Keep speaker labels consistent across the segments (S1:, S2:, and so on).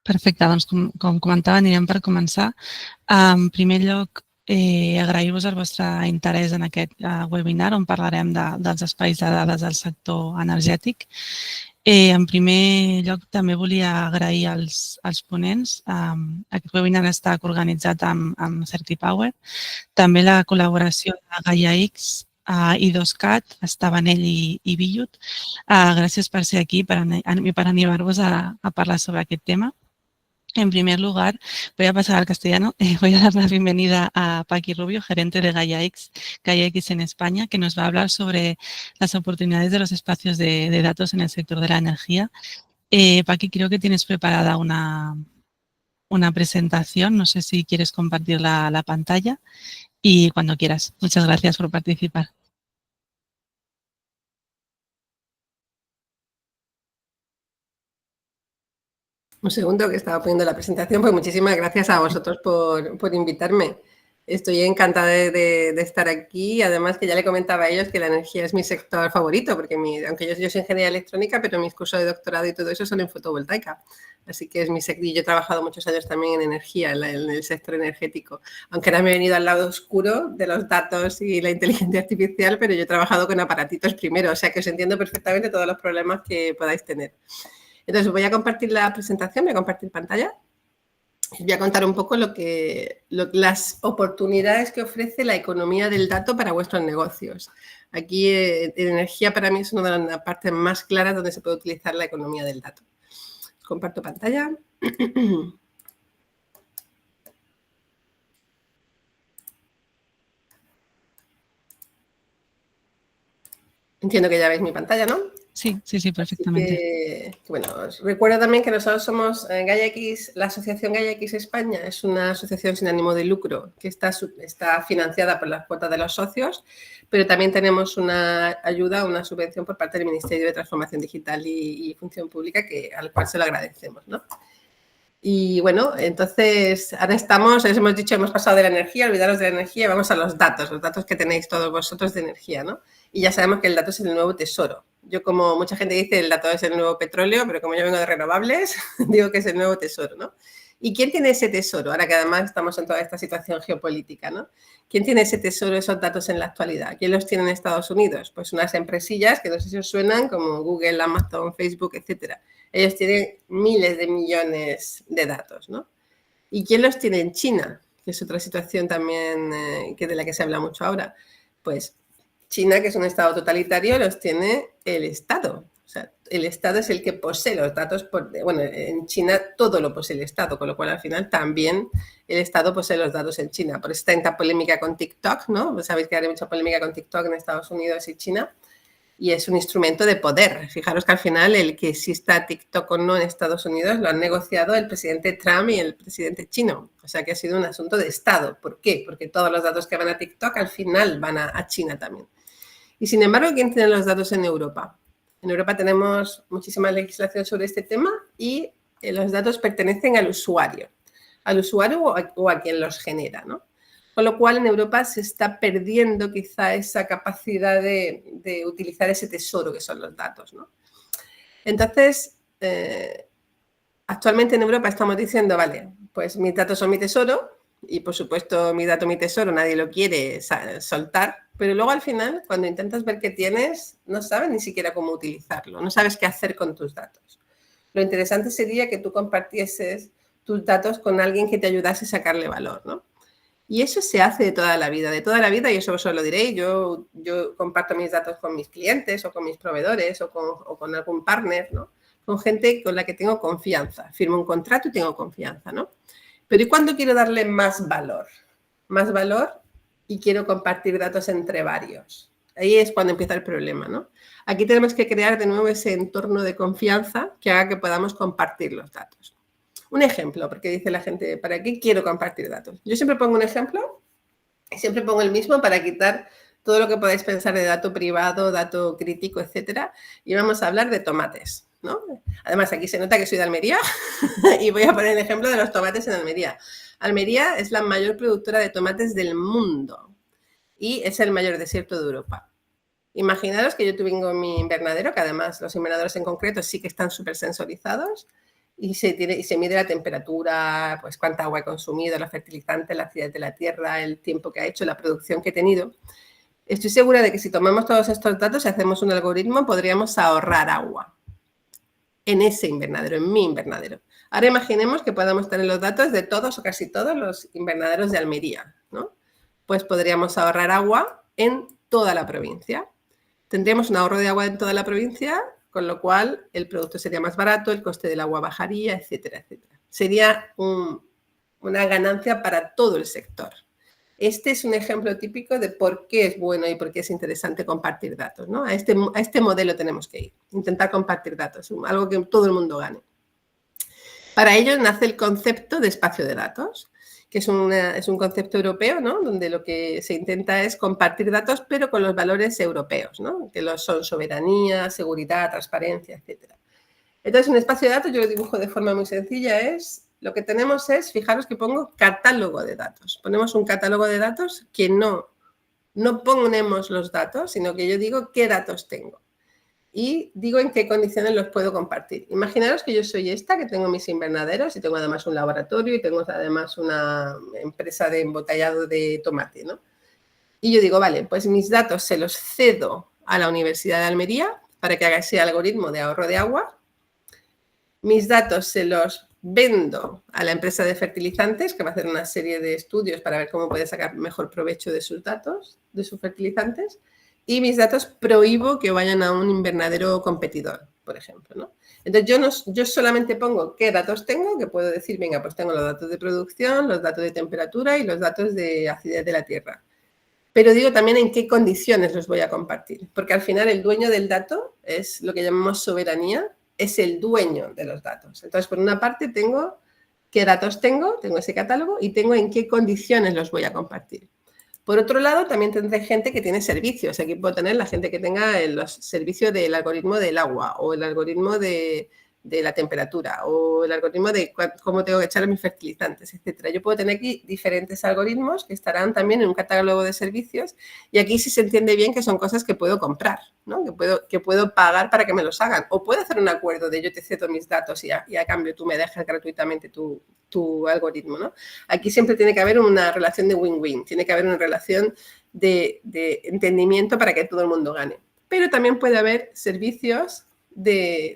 S1: Perfecte, doncs com comentava, anirem per començar. En primer lloc, agrair-vos el vostre interès en aquest webinar on parlarem dels espais de dades del sector energètic. En primer lloc, també volia agrair als ponents. Aquest webinar està organitzat amb CertiPower. També la col·laboració de GaiaX, i2CAT, Estavanell i Billut. Gràcies per ser aquí i per animar-vos a parlar sobre aquest tema. En primer lugar, voy a pasar al castellano. Voy a dar la bienvenida a Paqui Rubio, gerente de GaiaX en España, que nos va a hablar sobre las oportunidades de los espacios de datos en el sector de la energía. Paqui, creo que tienes preparada una presentación. No sé si quieres compartir la pantalla y cuando quieras. Muchas gracias por participar.
S2: Un segundo que estaba poniendo la presentación, pues muchísimas gracias a vosotros por invitarme. Estoy encantada de estar aquí. Además que ya le comentaba a ellos que la energía es mi sector favorito, porque aunque yo soy ingeniera electrónica, pero mis cursos de doctorado y todo eso son en fotovoltaica. Así que es mi sector. Y yo he trabajado muchos años también en energía, en el sector energético. Aunque ahora me he venido al lado oscuro de los datos y la inteligencia artificial, pero yo he trabajado con aparatitos primero. O sea que os entiendo perfectamente todos los problemas que podáis tener. Entonces, voy a compartir la presentación, voy a compartir pantalla. Os voy a contar un poco las oportunidades que ofrece la economía del dato para vuestros negocios. Aquí, energía para mí es una de las partes más claras donde se puede utilizar la economía del dato. Comparto pantalla. Entiendo que ya veis mi pantalla, ¿no?
S1: Sí, perfectamente.
S2: Bueno, os recuerdo también que nosotros somos GaiaX, la asociación GaiaX España es una asociación sin ánimo de lucro que está financiada por las cuotas de los socios, pero también tenemos una ayuda, una subvención por parte del Ministerio de Transformación Digital y Función Pública, al cual se lo agradecemos, ¿no? Y bueno, entonces ahora hemos dicho, hemos pasado de la energía, olvidaros de la energía, vamos a los datos que tenéis todos vosotros de energía, ¿no? Y ya sabemos que el dato es el nuevo tesoro. Yo, como mucha gente dice, el dato es el nuevo petróleo, pero como yo vengo de renovables, digo que es el nuevo tesoro, ¿no? ¿Y quién tiene ese tesoro? Ahora que además estamos en toda esta situación geopolítica, ¿no? ¿Quién tiene ese tesoro, esos datos en la actualidad? ¿Quién los tiene en Estados Unidos? Pues unas empresillas que no sé si os suenan, como Google, Amazon, Facebook, etcétera. Ellos tienen miles de millones de datos, ¿no? ¿Y quién los tiene en China? Que es otra situación también de la que se habla mucho ahora. Pues China, que es un estado totalitario, los tiene el Estado. O sea, el Estado es el que posee los datos. Bueno, en China todo lo posee el Estado, con lo cual al final también el Estado posee los datos en China. Por eso está esta polémica con TikTok, ¿no? Pues sabéis que hay mucha polémica con TikTok en Estados Unidos y China. Y es un instrumento de poder. Fijaros que al final el que exista TikTok o no en Estados Unidos lo han negociado el presidente Trump y el presidente chino. O sea que ha sido un asunto de Estado. ¿Por qué? Porque todos los datos que van a TikTok al final van a China también. Y sin embargo, ¿quién tiene los datos en Europa? En Europa tenemos muchísima legislación sobre este tema y los datos pertenecen al usuario o a quien los genera, ¿no? Con lo cual, en Europa se está perdiendo quizá esa capacidad de utilizar ese tesoro que son los datos, ¿no? Entonces, actualmente en Europa estamos diciendo, vale, pues mis datos son mi tesoro y, por supuesto, mi dato, mi tesoro, nadie lo quiere soltar, pero luego al final, cuando intentas ver qué tienes, no sabes ni siquiera cómo utilizarlo, no sabes qué hacer con tus datos. Lo interesante sería que tú compartieses tus datos con alguien que te ayudase a sacarle valor, ¿no? Y eso se hace de toda la vida, y eso os lo diré. Yo comparto mis datos con mis clientes o con mis proveedores o con algún partner, ¿no? Con gente con la que tengo confianza. Firmo un contrato y tengo confianza, ¿no? Pero ¿y cuándo quiero darle más valor? Más valor y quiero compartir datos entre varios. Ahí es cuando empieza el problema, ¿no? Aquí tenemos que crear de nuevo ese entorno de confianza que haga que podamos compartir los datos. Un ejemplo, porque dice la gente, ¿para qué quiero compartir datos? Yo siempre pongo un ejemplo y siempre pongo el mismo para quitar todo lo que podáis pensar de dato privado, dato crítico, etcétera. Y vamos a hablar de tomates, ¿no? Además, aquí se nota que soy de Almería y voy a poner el ejemplo de los tomates en Almería. Almería es la mayor productora de tomates del mundo y es el mayor desierto de Europa. Imaginaros que yo tengo mi invernadero, que además los invernadores en concreto sí que están súper sensorizados, y se mide la temperatura, pues cuánta agua he consumido, los fertilizantes, la acidez de la tierra, el tiempo que ha hecho, la producción que he tenido. Estoy segura de que si tomamos todos estos datos y hacemos un algoritmo, podríamos ahorrar agua en ese invernadero, en mi invernadero. Ahora imaginemos que podamos tener los datos de todos o casi todos los invernaderos de Almería, ¿no? Pues podríamos ahorrar agua en toda la provincia. Tendríamos un ahorro de agua en toda la provincia, con lo cual el producto sería más barato, el coste del agua bajaría, etcétera, etcétera. Sería una ganancia para todo el sector. Este es un ejemplo típico de por qué es bueno y por qué es interesante compartir datos, ¿no? A este modelo tenemos que ir, intentar compartir datos, algo que todo el mundo gane. Para ello nace el concepto de espacio de datos, que es un concepto europeo, ¿no? Donde lo que se intenta es compartir datos, pero con los valores europeos, ¿no? Que son soberanía, seguridad, transparencia, etc. Entonces, un espacio de datos, yo lo dibujo de forma muy sencilla, lo que tenemos es, fijaros que pongo catálogo de datos. Ponemos un catálogo de datos que no ponemos los datos, sino que yo digo qué datos tengo. Y digo en qué condiciones los puedo compartir. Imaginaros que yo soy que tengo mis invernaderos y tengo además un laboratorio y tengo además una empresa de embotellado de tomate, ¿no? Y yo digo, vale, pues mis datos se los cedo a la Universidad de Almería para que haga ese algoritmo de ahorro de agua. Mis datos se los vendo a la empresa de fertilizantes, que va a hacer una serie de estudios para ver cómo puede sacar mejor provecho de sus datos, de sus fertilizantes. Y mis datos prohíbo que vayan a un invernadero competidor, por ejemplo, ¿no? Entonces, yo solamente pongo qué datos tengo, que puedo decir, venga, pues tengo los datos de producción, los datos de temperatura y los datos de acidez de la tierra. Pero digo también en qué condiciones los voy a compartir, porque al final el dueño del dato es lo que llamamos soberanía, es el dueño de los datos. Entonces, por una parte tengo qué datos tengo ese catálogo y tengo en qué condiciones los voy a compartir. Por otro lado, también tendré gente que tiene servicios. Aquí puedo tener la gente que tenga los servicios del algoritmo del agua o el algoritmo de la temperatura o el algoritmo de cómo tengo que echar mis fertilizantes, etcétera. Yo puedo tener aquí diferentes algoritmos que estarán también en un catálogo de servicios y aquí sí se entiende bien que son cosas que puedo comprar, ¿no? Que puedo pagar para que me los hagan. O puedo hacer un acuerdo de yo te cedo mis datos y a cambio tú me dejas gratuitamente tu algoritmo, ¿no? Aquí siempre tiene que haber una relación de win-win, tiene que haber una relación de entendimiento para que todo el mundo gane. Pero también puede haber servicios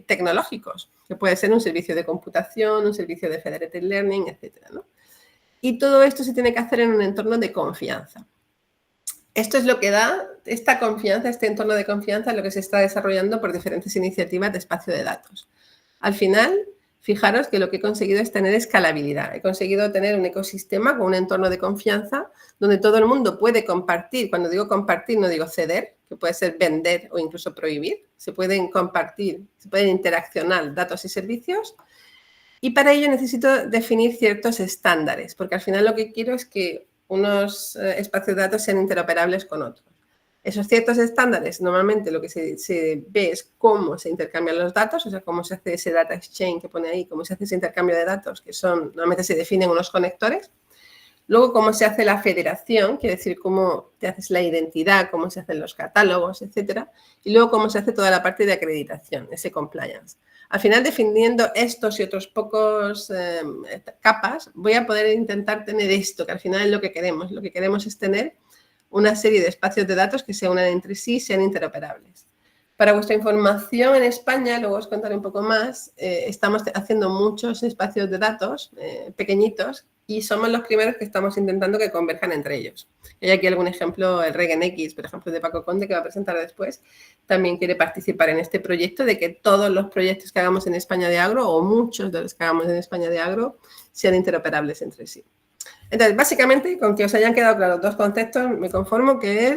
S2: tecnológicos, que puede ser un servicio de computación, un servicio de federated learning, etcétera, ¿no? Y todo esto se tiene que hacer en un entorno de confianza. Esto es lo que da esta confianza, este entorno de confianza, lo que se está desarrollando por diferentes iniciativas de espacio de datos. Al final, fijaros que lo que he conseguido es tener escalabilidad. He conseguido tener un ecosistema con un entorno de confianza donde todo el mundo puede compartir. Cuando digo compartir, no digo ceder, que puede ser vender o incluso prohibir. Se pueden compartir, se pueden interaccionar datos y servicios. Y para ello necesito definir ciertos estándares, porque al final lo que quiero es que unos espacios de datos sean interoperables con otros. Esos ciertos estándares, normalmente lo que se ve es cómo se intercambian los datos, o sea, cómo se hace ese data exchange que pone ahí, cómo se hace ese intercambio de datos, que normalmente se definen unos conectores. Luego, cómo se hace la federación, quiere decir cómo te haces la identidad, cómo se hacen los catálogos, etcétera. Y luego, cómo se hace toda la parte de acreditación, ese compliance. Al final, definiendo estos y otros pocos capas, voy a poder intentar tener esto, que al final es lo que queremos. Lo que queremos es tener una serie de espacios de datos que se unan entre sí y sean interoperables. Para vuestra información, en España, luego os contaré un poco más, estamos haciendo muchos espacios de datos pequeñitos y somos los primeros que estamos intentando que converjan entre ellos. Hay aquí algún ejemplo, el RegenX, por ejemplo, de Paco Conde, que va a presentar después, también quiere participar en este proyecto de que todos los proyectos que hagamos en España de agro, o muchos de los que hagamos en España de agro, sean interoperables entre sí. Entonces, básicamente, con que os hayan quedado claros dos conceptos, me conformo que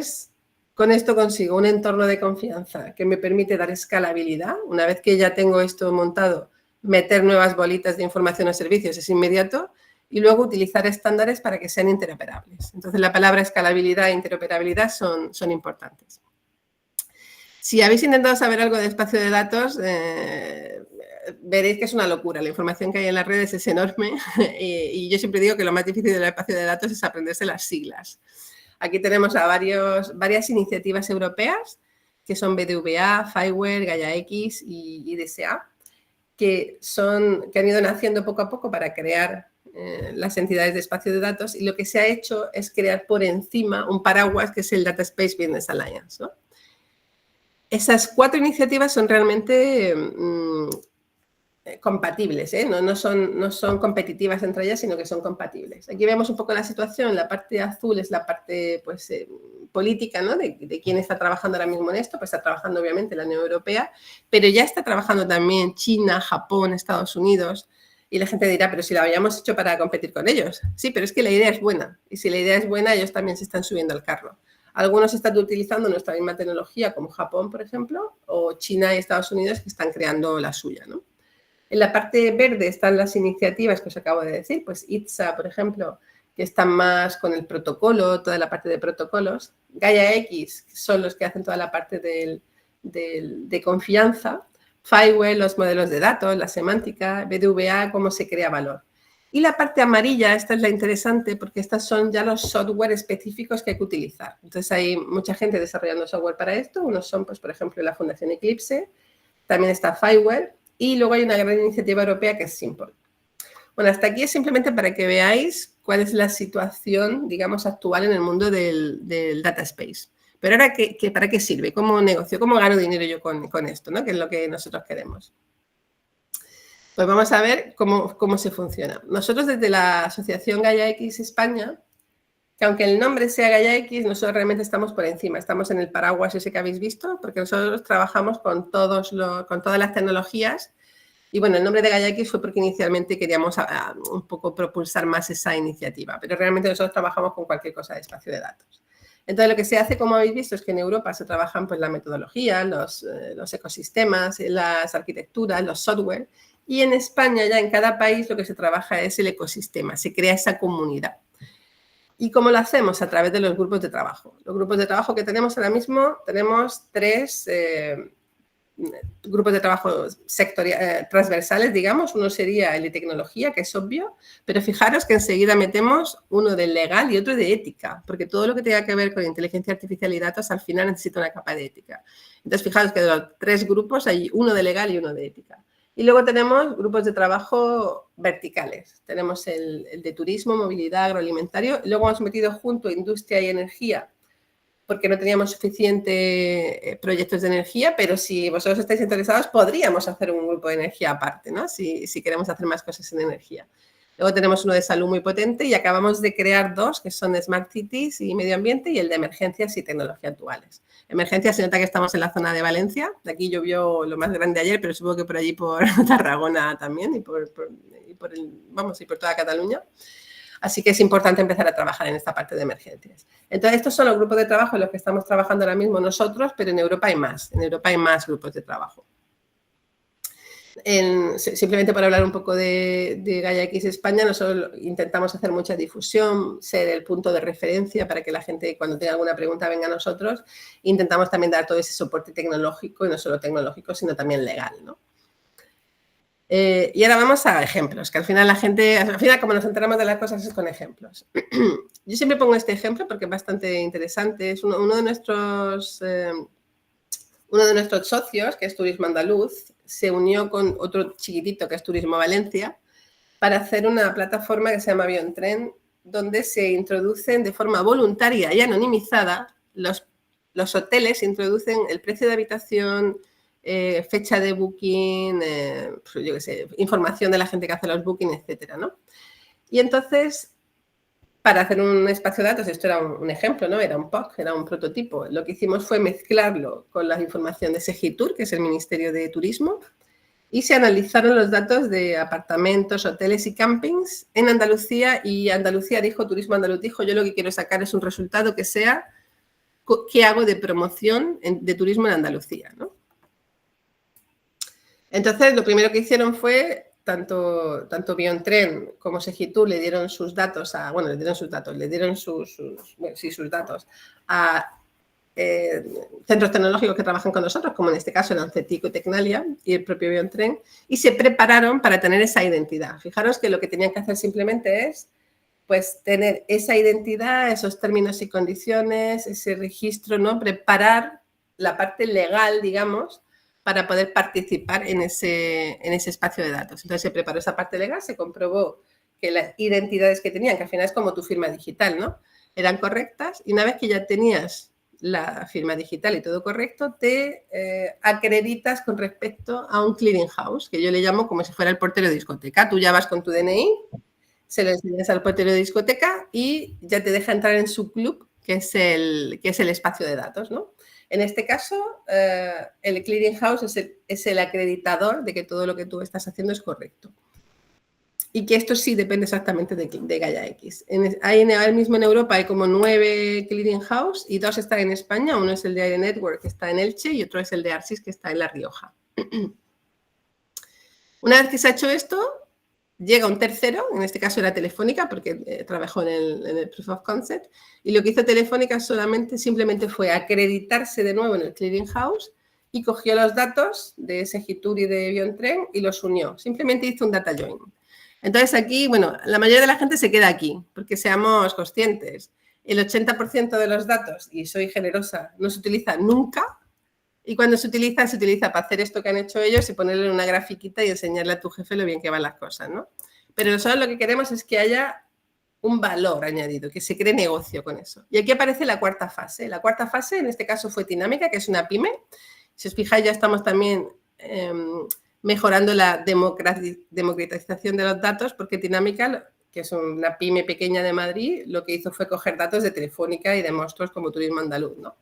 S2: con esto consigo un entorno de confianza que me permite dar escalabilidad. Una vez que ya tengo esto montado, meter nuevas bolitas de información o servicios es inmediato y luego utilizar estándares para que sean interoperables. Entonces, la palabra escalabilidad e interoperabilidad son importantes. Si habéis intentado saber algo de espacio de datos, veréis que es una locura. La información que hay en las redes es enorme y yo siempre digo que lo más difícil del espacio de datos es aprenderse las siglas. Aquí tenemos a varias iniciativas europeas que son BDVA, FIWARE, GaiaX y DSA. que han ido naciendo poco a poco para crear las entidades de espacio de datos, y lo que se ha hecho es crear por encima un paraguas que es el Data Space Business Alliance, ¿no? Esas 4 iniciativas son realmente compatibles, ¿eh? No son competitivas entre ellas, sino que son compatibles. Aquí vemos un poco la situación. La parte azul es la parte pues, política, ¿no? de quién está trabajando ahora mismo en esto. Pues está trabajando obviamente la Unión Europea, pero ya está trabajando también China, Japón, Estados Unidos. Y la gente dirá, pero si la habíamos hecho para competir con ellos. Sí, pero es que la idea es buena. Y si la idea es buena, ellos también se están subiendo al carro. Algunos están utilizando nuestra misma tecnología, como Japón, por ejemplo, o China y Estados Unidos, que están creando la suya, ¿no? En la parte verde están las iniciativas que os acabo de decir, pues ITSA, por ejemplo, que están más con el protocolo, toda la parte de protocolos. Gaia X, que son los que hacen toda la parte de confianza. Firewall, los modelos de datos, la semántica. BDVA, cómo se crea valor. Y la parte amarilla, esta es la interesante porque estas son ya los software específicos que hay que utilizar. Entonces hay mucha gente desarrollando software para esto. Unos son, pues, por ejemplo, la Fundación Eclipse. También está Firewall. Y luego hay una gran iniciativa europea que es Simple. Bueno, hasta aquí es simplemente para que veáis cuál es la situación, digamos, actual en el mundo del data space. Pero ahora, ¿para qué sirve? ¿Cómo negocio? ¿Cómo gano dinero yo con esto? ¿No? Que es lo que nosotros queremos. Pues vamos a ver cómo se funciona. Nosotros desde la Asociación Gaia X España, que aunque el nombre sea Gaia X, nosotros realmente estamos por encima, estamos en el paraguas ese que habéis visto, porque nosotros trabajamos con todas las tecnologías. Y bueno, el nombre de Gaia X fue porque inicialmente queríamos un poco propulsar más esa iniciativa, pero realmente nosotros trabajamos con cualquier cosa de espacio de datos. Entonces, lo que se hace, como habéis visto, es que en Europa se trabajan pues, la metodología, los ecosistemas, las arquitecturas, los software, y en España ya en cada país lo que se trabaja es el ecosistema, se crea esa comunidad. ¿Y cómo lo hacemos? A través de los grupos de trabajo. Los grupos de trabajo que tenemos ahora mismo, tenemos 3 grupos de trabajo transversales, digamos. Uno sería el de tecnología, que es obvio, pero fijaros que enseguida metemos uno de legal y otro de ética, porque todo lo que tenga que ver con inteligencia artificial y datos al final necesita una capa de ética. Entonces, fijaros que de los 3 grupos hay uno de legal y uno de ética. Y luego tenemos grupos de trabajo verticales. Tenemos el de turismo, movilidad, agroalimentario. Y luego hemos metido junto industria y energía, porque no teníamos suficientes proyectos de energía, pero si vosotros estáis interesados, podríamos hacer un grupo de energía aparte, ¿no? Si queremos hacer más cosas en energía. Luego tenemos uno de salud muy potente y acabamos de crear 2, que son Smart Cities y Medio Ambiente, y el de emergencias y tecnología actuales. Emergencias, se nota que estamos en la zona de Valencia. De aquí llovió lo más grande ayer, pero supongo que por allí, por Tarragona también, y por toda Cataluña. Así que es importante empezar a trabajar en esta parte de emergencias. Entonces, estos son los grupos de trabajo en los que estamos trabajando ahora mismo nosotros, pero en Europa hay más. En Europa hay más grupos de trabajo. Simplemente para hablar un poco de Gaia X España, nosotros intentamos hacer mucha difusión, ser el punto de referencia para que la gente, cuando tenga alguna pregunta, venga a nosotros. Intentamos también dar todo ese soporte tecnológico, y no solo tecnológico, sino también legal, ¿no? Y ahora vamos a ejemplos, que al final como nos enteramos de las cosas es con ejemplos. Yo siempre pongo este ejemplo porque es bastante interesante. Es uno de nuestros socios, que es Turismo Andaluz, se unió con otro chiquitito, que es Turismo Valencia, para hacer una plataforma que se llama Biontren, donde se introducen de forma voluntaria y anonimizada los hoteles, introducen el precio de habitación, fecha de booking, yo qué sé, información de la gente que hace los bookings, etcétera, ¿no? Y entonces, para hacer un espacio de datos, esto era un ejemplo, ¿no? Era un POC, era un prototipo. Lo que hicimos fue mezclarlo con la información de Segitur, que es el Ministerio de Turismo, y se analizaron los datos de apartamentos, hoteles y campings en Andalucía, y Andalucía dijo, Turismo Andaluz dijo, yo lo que quiero sacar es un resultado que sea qué hago de promoción de turismo en Andalucía, ¿no? Entonces, lo primero que hicieron fue, tanto Biontren como Segitur le dieron sus datos a centros tecnológicos que trabajan con nosotros, como en este caso eran CETICO y Tecnalia y el propio Biontren, y se prepararon para tener esa identidad. Fijaros que lo que tenían que hacer simplemente es pues tener esa identidad, esos términos y condiciones, ese registro, ¿no? Preparar la parte legal, digamos, para poder participar en ese espacio de datos. Entonces se preparó esa parte legal, se comprobó que las identidades que tenían, que al final es como tu firma digital, ¿no?, eran correctas, y una vez que ya tenías la firma digital y todo correcto, te acreditas con respecto a un clearing house, que yo le llamo como si fuera el portero de discoteca. Tú ya vas con tu DNI, se lo enseñas al portero de discoteca y ya te deja entrar en su club, que es el espacio de datos, ¿no? En este caso, el clearing house es el acreditador de que todo lo que tú estás haciendo es correcto. Y que esto sí depende exactamente de GaiaX. Ahora mismo en Europa hay como 9 clearing house y 2 están en España. Uno es el de Aire Network, que está en Elche, y otro es el de Arsis, que está en La Rioja. Una vez que se ha hecho esto, llega un tercero, en este caso era Telefónica, porque trabajó en el Proof of Concept, y lo que hizo Telefónica simplemente fue acreditarse de nuevo en el clearing house y cogió los datos de Segitur y de Biontren y los unió. Simplemente hizo un data join. Entonces aquí, bueno, la mayoría de la gente se queda aquí, porque seamos conscientes. El 80% de los datos, y soy generosa, no se utiliza nunca, y cuando se utiliza para hacer esto que han hecho ellos y ponerle una grafiquita y enseñarle a tu jefe lo bien que van las cosas, ¿no? Pero nosotros lo que queremos es que haya un valor añadido, que se cree negocio con eso. Y aquí aparece la cuarta fase. La cuarta fase, en este caso, fue Tinámica, que es una pyme. Si os fijáis, ya estamos también mejorando la democratización de los datos, porque Tinámica, que es una pyme pequeña de Madrid, lo que hizo fue coger datos de Telefónica y de monstruos como Turismo Andaluz, ¿no?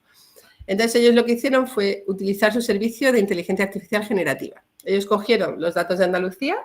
S2: Entonces ellos lo que hicieron fue utilizar su servicio de inteligencia artificial generativa. Ellos cogieron los datos de Andalucía,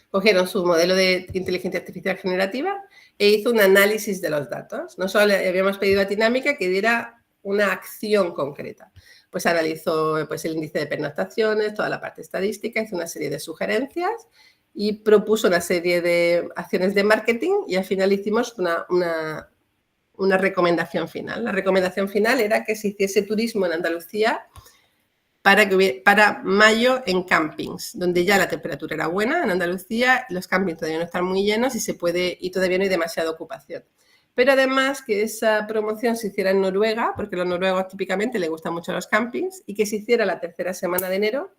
S2: cogieron su modelo de inteligencia artificial generativa e hizo un análisis de los datos. No solo le habíamos pedido a Tinámica que diera una acción concreta. Pues analizó el índice de pernoctaciones, toda la parte estadística, hizo una serie de sugerencias y propuso una serie de acciones de marketing, y al final hicimos una recomendación final. La recomendación final era que se hiciese turismo en Andalucía para mayo en campings, donde ya la temperatura era buena en Andalucía, los campings todavía no están muy llenos y todavía no hay demasiada ocupación. Pero además que esa promoción se hiciera en Noruega, porque a los noruegos típicamente les gustan mucho los campings, y que se hiciera la tercera semana de enero,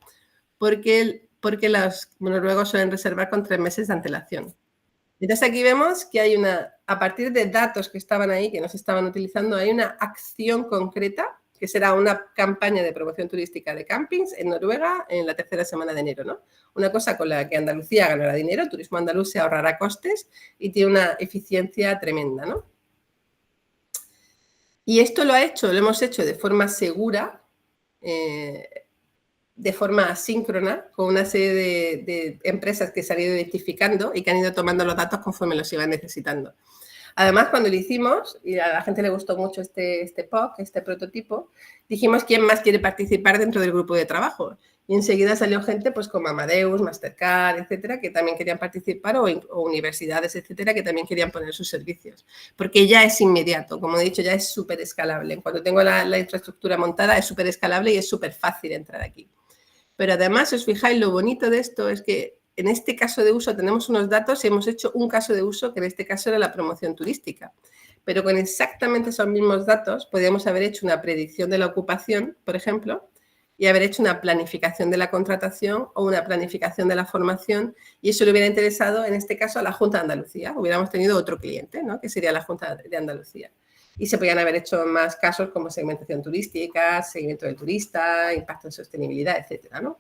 S2: porque los noruegos suelen reservar con 3 meses de antelación. Entonces aquí vemos que hay a partir de datos que estaban ahí, que no se estaban utilizando, hay una acción concreta, que será una campaña de promoción turística de campings en Noruega en la tercera semana de enero, ¿no? Una cosa con la que Andalucía ganará dinero, el turismo andaluz se ahorrará costes y tiene una eficiencia tremenda, ¿no? Y esto lo hemos hecho de forma segura, de forma asíncrona, con una serie de empresas que se han ido identificando y que han ido tomando los datos conforme los iban necesitando. Además, cuando lo hicimos, y a la gente le gustó mucho este POC, este prototipo, dijimos quién más quiere participar dentro del grupo de trabajo. Y enseguida salió gente pues como Amadeus, Mastercard, etcétera, que también querían participar, o universidades, etcétera, que también querían poner sus servicios. Porque ya es inmediato, como he dicho, ya es súper escalable. Cuando tengo la infraestructura montada es súper escalable y es súper fácil entrar aquí. Pero además, si os fijáis, lo bonito de esto es que en este caso de uso tenemos unos datos y hemos hecho un caso de uso que en este caso era la promoción turística. Pero con exactamente esos mismos datos podríamos haber hecho una predicción de la ocupación, por ejemplo, y haber hecho una planificación de la contratación o una planificación de la formación, y eso le hubiera interesado, en este caso, a la Junta de Andalucía. Hubiéramos tenido otro cliente, ¿no?, que sería la Junta de Andalucía. Y se podrían haber hecho más casos como segmentación turística, seguimiento del turista, impacto en sostenibilidad, etcétera, ¿no?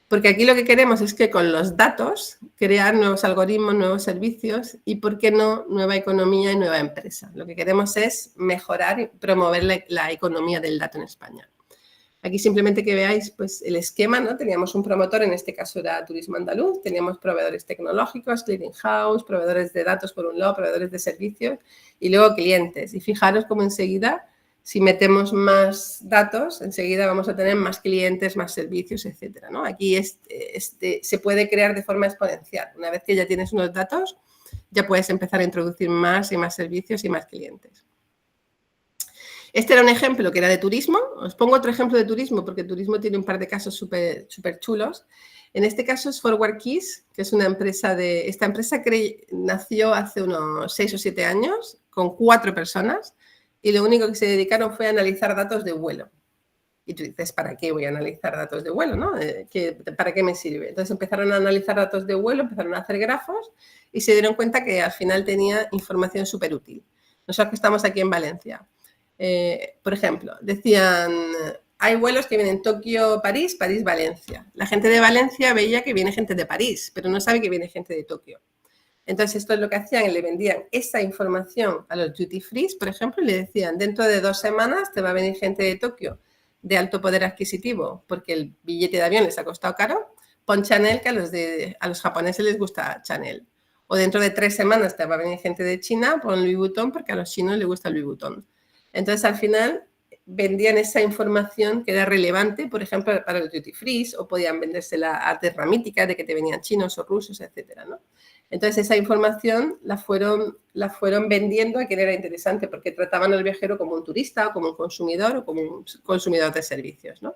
S2: Porque aquí lo que queremos es que con los datos crear nuevos algoritmos, nuevos servicios y, ¿por qué no?, nueva economía y nueva empresa. Lo que queremos es mejorar y promover la economía del dato en España. Aquí simplemente que veáis pues, el esquema, ¿no? Teníamos un promotor, en este caso era Turismo Andaluz, teníamos proveedores tecnológicos, clearing house, proveedores de datos por un lado, proveedores de servicios y luego clientes. Y fijaros cómo enseguida, si metemos más datos, enseguida vamos a tener más clientes, más servicios, etcétera, ¿no? Aquí se puede crear de forma exponencial. Una vez que ya tienes unos datos, ya puedes empezar a introducir más y más servicios y más clientes. Este era un ejemplo que era de turismo. Os pongo otro ejemplo de turismo porque turismo tiene un par de casos súper chulos. En este caso es Forward Keys, que es una empresa Esta empresa nació hace unos 6 o 7 años con 4 personas y lo único que se dedicaron fue a analizar datos de vuelo. Y tú dices, ¿para qué voy a analizar datos de vuelo, no? ¿Para qué me sirve? Entonces empezaron a analizar datos de vuelo, empezaron a hacer grafos y se dieron cuenta que al final tenía información súper útil. Nosotros que estamos aquí en Valencia, por ejemplo, decían, hay vuelos que vienen Tokio-París, París-Valencia. La gente de Valencia veía que viene gente de París, pero no sabe que viene gente de Tokio. Entonces, esto es lo que hacían, le vendían esa información a los duty free, por ejemplo, y le decían, dentro de 2 semanas te va a venir gente de Tokio de alto poder adquisitivo porque el billete de avión les ha costado caro, pon Chanel, que a los japoneses les gusta Chanel. O dentro de 3 semanas te va a venir gente de China, pon Louis Vuitton porque a los chinos les gusta Louis Vuitton. Entonces, al final, vendían esa información que era relevante, por ejemplo, para los duty free, o podían vendérsela a arte ramítica de que te venían chinos o rusos, etcétera, ¿no? Entonces, esa información la fueron vendiendo a quien era interesante porque trataban al viajero como un turista o como un consumidor o como un consumidor de servicios, ¿no?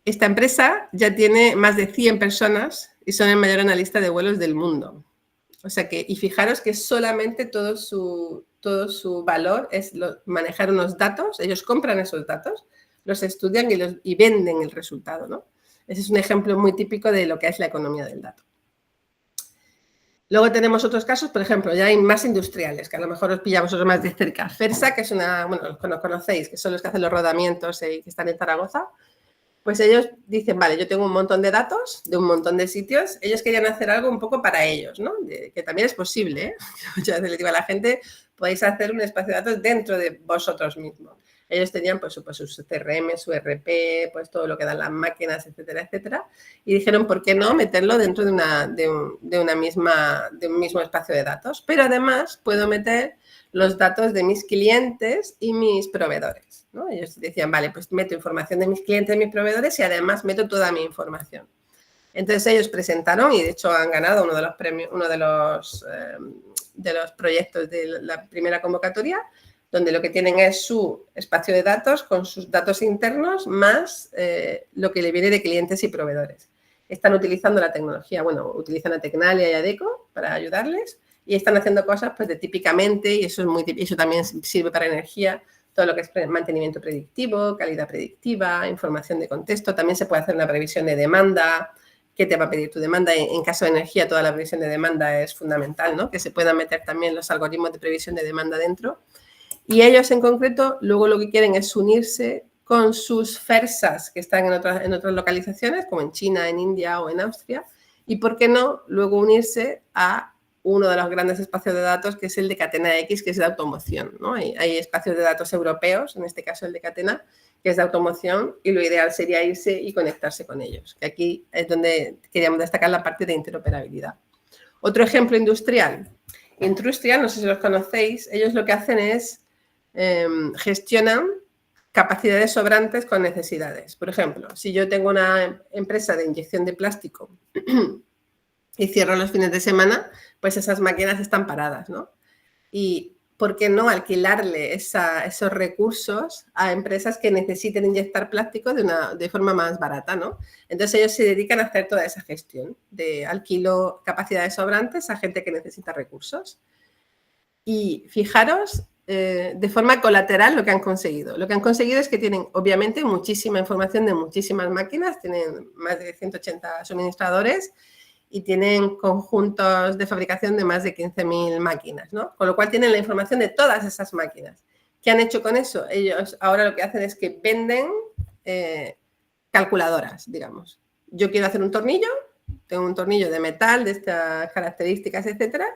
S2: Esta empresa ya tiene más de 100 personas y son el mayor analista de vuelos del mundo. O sea que, y fijaros que solamente todo su valor es manejar unos datos, ellos compran esos datos, los estudian y venden el resultado, ¿no? Ese es un ejemplo muy típico de lo que es la economía del dato. Luego tenemos otros casos, por ejemplo, ya hay más industriales, que a lo mejor os pillamos vosotros más de cerca. Fersa, que es bueno, los conocéis, que son los que hacen los rodamientos y que están en Zaragoza, pues ellos dicen, vale, yo tengo un montón de datos de un montón de sitios, ellos querían hacer algo un poco para ellos, ¿no? Que también es posible, ¿eh? Yo les digo a la gente, podéis hacer un espacio de datos dentro de vosotros mismos. Ellos tenían pues sus CRM, su RP, pues todo lo que dan las máquinas, etcétera, etcétera. Y dijeron, ¿por qué no meterlo dentro de un mismo espacio de datos? Pero además puedo meter los datos de mis clientes y mis proveedores, ¿no? Ellos decían, vale, pues meto información de mis clientes y mis proveedores y además meto toda mi información. Entonces ellos presentaron y de hecho han ganado uno de los premios, uno de los proyectos de la primera convocatoria, donde lo que tienen es su espacio de datos con sus datos internos más lo que le viene de clientes y proveedores. Están utilizando la tecnología, bueno, utilizan a Tecnalia y a Adecco para ayudarles y están haciendo cosas pues de típicamente, y eso también sirve para energía, todo lo que es mantenimiento predictivo, calidad predictiva, información de contexto. También se puede hacer una previsión de demanda, qué te va a pedir tu demanda. En caso de energía, toda la previsión de demanda es fundamental, ¿no? Que se puedan meter también los algoritmos de previsión de demanda dentro. Y ellos en concreto, luego lo que quieren es unirse con sus fersas que están en otras localizaciones, como en China, en India o en Austria, y por qué no luego unirse a uno de los grandes espacios de datos, que es el de Catena X, que es de automoción, ¿no? Hay espacios de datos europeos, en este caso el de Catena, que es de automoción, y lo ideal sería irse y conectarse con ellos, que aquí es donde queríamos destacar la parte de interoperabilidad. Otro ejemplo industrial. Industrial, no sé si los conocéis, ellos lo que hacen es gestionan capacidades sobrantes con necesidades. Por ejemplo, si yo tengo una empresa de inyección de plástico y cierro los fines de semana, pues esas máquinas están paradas, ¿no? Y ¿por qué no alquilarle esos recursos a empresas que necesiten inyectar plástico de forma más barata, ¿no? Entonces ellos se dedican a hacer toda esa gestión de alquilo capacidades sobrantes a gente que necesita recursos. Y fijaros de forma colateral lo que han conseguido. Lo que han conseguido es que tienen, obviamente, muchísima información de muchísimas máquinas, tienen más de 180 suministradores y tienen conjuntos de fabricación de más de 15.000 máquinas, ¿no? Con lo cual tienen la información de todas esas máquinas. ¿Qué han hecho con eso? Ellos ahora lo que hacen es que venden calculadoras, digamos. Yo quiero hacer un tornillo, tengo un tornillo de metal de estas características, etcétera.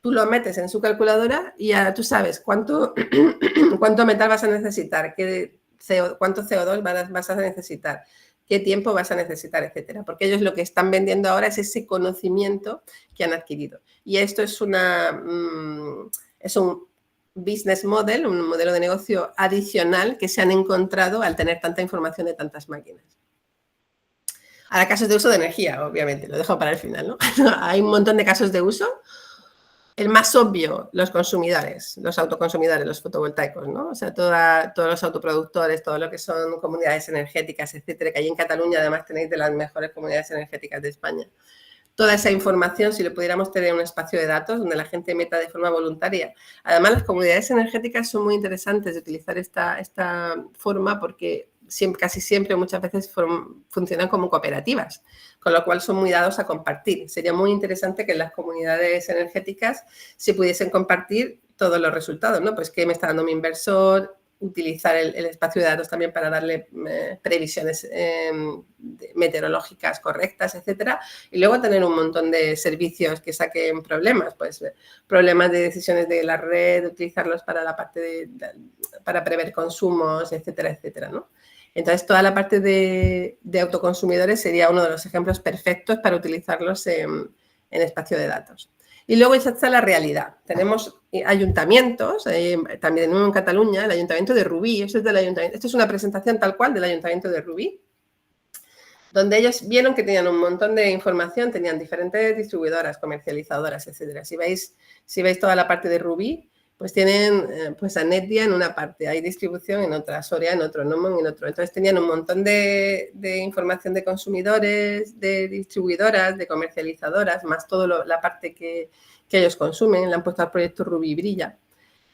S2: Tú lo metes en su calculadora y ya tú sabes cuánto metal vas a necesitar, cuánto CO2 vas a necesitar, qué tiempo vas a necesitar, etcétera. Porque ellos lo que están vendiendo ahora es ese conocimiento que han adquirido. Y esto es un business model, un modelo de negocio adicional que se han encontrado al tener tanta información de tantas máquinas. Ahora, casos de uso de energía, obviamente, lo dejo para el final, ¿no? Hay un montón de casos de uso. El más obvio, los consumidores, los autoconsumidores, los fotovoltaicos, ¿no? O sea, todos los autoproductores, todo lo que son comunidades energéticas, etcétera, que ahí en Cataluña además tenéis de las mejores comunidades energéticas de España. Toda esa información, si lo pudiéramos tener en un espacio de datos donde la gente meta de forma voluntaria. Además, las comunidades energéticas son muy interesantes de utilizar esta forma porque casi siempre, muchas veces funcionan como cooperativas, con lo cual son muy dados a compartir. Sería muy interesante que en las comunidades energéticas se pudiesen compartir todos los resultados, ¿no? Pues qué me está dando mi inversor, utilizar el espacio de datos también para darle previsiones meteorológicas correctas, etcétera, y luego tener un montón de servicios que saquen problemas, pues problemas de decisiones de la red, utilizarlos para la parte para prever consumos, etcétera, etcétera, ¿no? Entonces, toda la parte de autoconsumidores sería uno de los ejemplos perfectos para utilizarlos en espacio de datos. Y luego ya está la realidad. Tenemos ayuntamientos, también en Cataluña, el Ayuntamiento de Rubí. Esto es una presentación tal cual del Ayuntamiento de Rubí, donde ellos vieron que tenían un montón de información, tenían diferentes distribuidoras, comercializadoras, etcétera. Si veis toda la parte de Rubí, pues tienen pues a Netdia en una parte, hay distribución en otra, Soria en otro, Nomon en otro. Entonces tenían un montón de información de consumidores, de distribuidoras, de comercializadoras, más toda la parte que ellos consumen. Le han puesto al proyecto Rubí Brilla.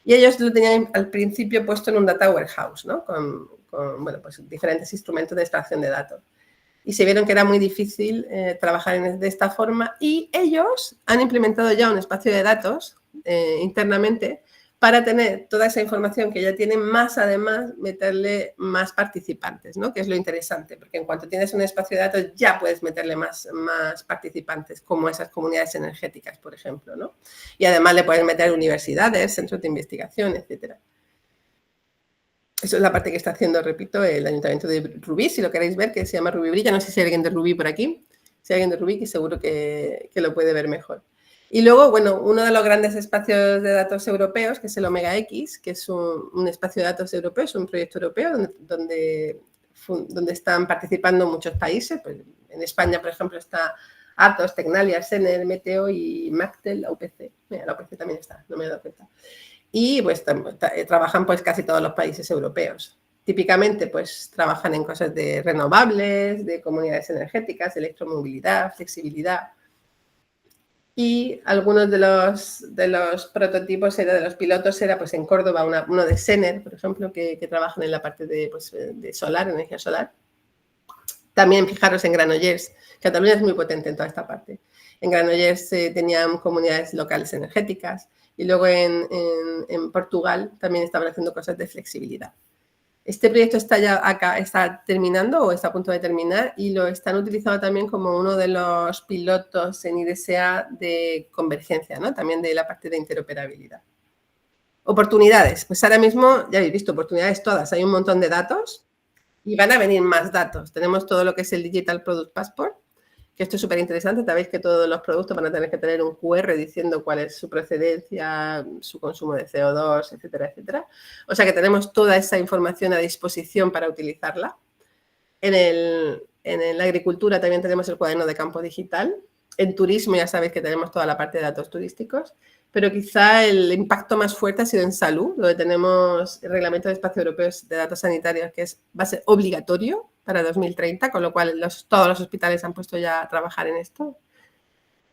S2: Y ellos lo tenían al principio puesto en un data warehouse, ¿no? Con bueno, pues diferentes instrumentos de extracción de datos. Y se vieron que era muy difícil trabajar de esta forma, y ellos han implementado ya un espacio de datos internamente para tener toda esa información que ya tienen, más además meterle más participantes, ¿no? Que es lo interesante, porque en cuanto tienes un espacio de datos ya puedes meterle más participantes, como esas comunidades energéticas, por ejemplo, ¿no? Y además le puedes meter universidades, centros de investigación, etcétera. Eso es la parte que está haciendo, repito, el Ayuntamiento de Rubí, si lo queréis ver, que se llama Rubí Brilla. No sé si hay alguien de Rubí por aquí. Si hay alguien de Rubí, que seguro que lo puede ver mejor. Y luego, bueno, uno de los grandes espacios de datos europeos, que es el Omega X, que es un espacio de datos europeo, es un proyecto europeo donde están participando muchos países. Pues en España, por ejemplo, está Atos, Tecnalia, Sener, Meteo y Mactel, la UPC. Mira, la UPC también está, no me he dado cuenta. Y pues trabajan pues casi todos los países europeos. Típicamente pues trabajan en cosas de renovables, de comunidades energéticas, electromovilidad, flexibilidad. Y algunos de los prototipos, de los pilotos, era pues en Córdoba uno de Sener, por ejemplo, que trabajan en la parte de solar, energía solar. También fijaros en Granollers. Cataluña es muy potente en toda esta parte. En Granollers tenían comunidades locales energéticas, y luego en Portugal también estaban haciendo cosas de flexibilidad. Este proyecto está ya acá, está terminando o está a punto de terminar, y lo están utilizando también como uno de los pilotos en IDSA de convergencia, ¿no? También de la parte de interoperabilidad. Oportunidades. Pues ahora mismo, ya habéis visto, oportunidades todas. Hay un montón de datos y van a venir más datos. Tenemos todo lo que es el Digital Product Passport, que esto es súper interesante. Sabéis que todos los productos van a tener que tener un QR diciendo cuál es su procedencia, su consumo de CO2, etcétera, etcétera. O sea que tenemos toda esa información a disposición para utilizarla. En la agricultura también tenemos el cuaderno de campo digital. En turismo ya sabéis que tenemos toda la parte de datos turísticos, pero quizá el impacto más fuerte ha sido en salud, donde tenemos el Reglamento de Espacio Europeo de Datos Sanitarios, que va a ser obligatorio para 2030, con lo cual todos los hospitales han puesto ya a trabajar en esto.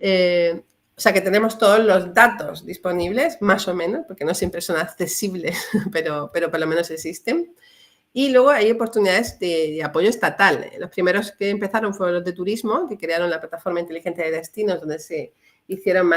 S2: O sea que tenemos todos los datos disponibles, más o menos, porque no siempre son accesibles, pero por lo menos existen. Y luego hay oportunidades de apoyo estatal. Los primeros que empezaron fueron los de turismo, que crearon la plataforma inteligente de destinos, donde se hicieron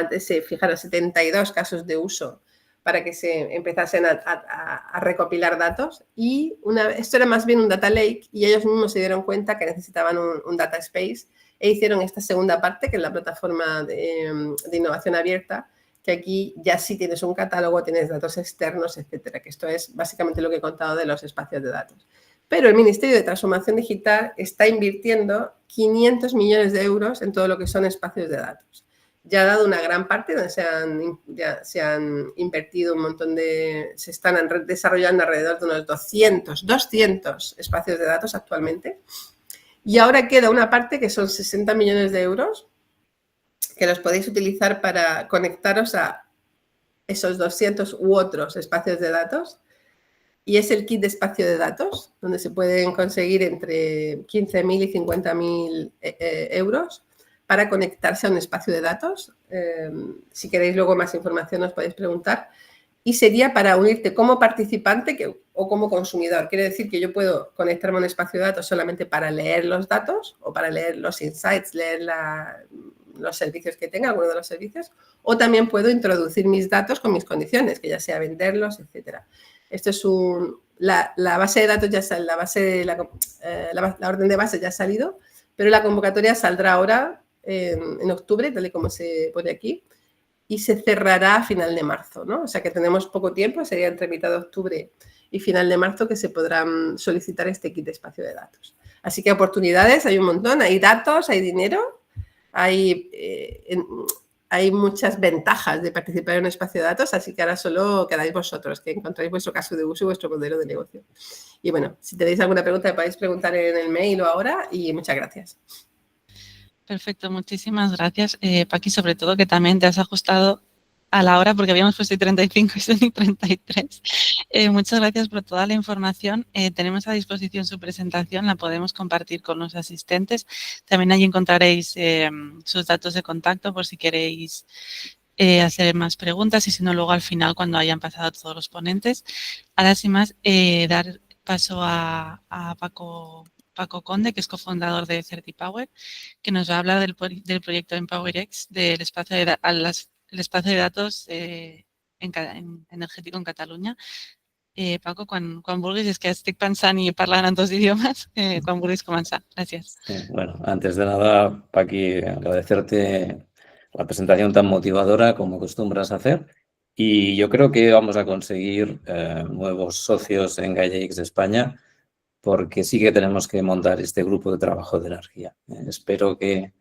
S2: fijaros, 72 casos de uso para que se empezasen a recopilar datos. Y esto era más bien un data lake, y ellos mismos se dieron cuenta que necesitaban un data space, e hicieron esta segunda parte, que es la plataforma de innovación abierta, que aquí ya sí tienes un catálogo, tienes datos externos, etcétera, que esto es básicamente lo que he contado de los espacios de datos. Pero el Ministerio de Transformación Digital está invirtiendo 500 millones de euros en todo lo que son espacios de datos. Ya ha dado una gran parte, donde se han invertido un montón se están desarrollando alrededor de unos 200 espacios de datos actualmente. Y ahora queda una parte que son 60 millones de euros, que los podéis utilizar para conectaros a esos 200 u otros espacios de datos. Y es el kit de espacio de datos, donde se pueden conseguir entre 15.000 y 50.000 euros para conectarse a un espacio de datos. Si queréis luego más información os podéis preguntar. y sería para unirte como participante o como consumidor. Quiere decir que yo puedo conectarme a un espacio de datos solamente para leer los datos o para leer los insights, leer los servicios que tenga, alguno de los servicios, o también puedo introducir mis datos con mis condiciones, que ya sea venderlos, etc. Esto es la base de datos ya sale, la orden de base ya ha salido, pero la convocatoria saldrá ahora en octubre, tal y como se pone aquí, y se cerrará a final de marzo, ¿no? O sea que tenemos poco tiempo, sería entre mitad de octubre y final de marzo que se podrán solicitar este kit de espacio de datos. Así que oportunidades hay un montón, hay datos, hay dinero, hay muchas ventajas de participar en un espacio de datos, así que ahora solo quedáis vosotros, que encontráis vuestro caso de uso y vuestro modelo de negocio. Y bueno, si tenéis alguna pregunta, me podéis preguntar en el mail o ahora, y muchas gracias.
S1: Perfecto, muchísimas gracias, Paqui, sobre todo que también te has ajustado a la hora porque habíamos puesto 35 y son 33. Muchas gracias por toda la información. Tenemos a disposición su presentación, la podemos compartir con los asistentes. También allí encontraréis sus datos de contacto por si queréis hacer más preguntas y si no, luego al final cuando hayan pasado todos los ponentes. Ahora, sin más, dar paso a Paco Conde, que es cofundador de CertiPower, que nos va a hablar del proyecto EmpowerX, del espacio el espacio de datos energético en Catalunya. Paco, quan vulguis, és que estic pensant i parlant en dos idiomes, quan vulguis començar. Gràcies.
S3: Sí, bueno, antes de nada, Paqui, agradecerte la presentación tan motivadora como acostumbras a hacer. Y yo creo que vamos a conseguir nuevos socios en GaiaX España, porque sí que tenemos que montar este grupo de trabajo de energía. Espero que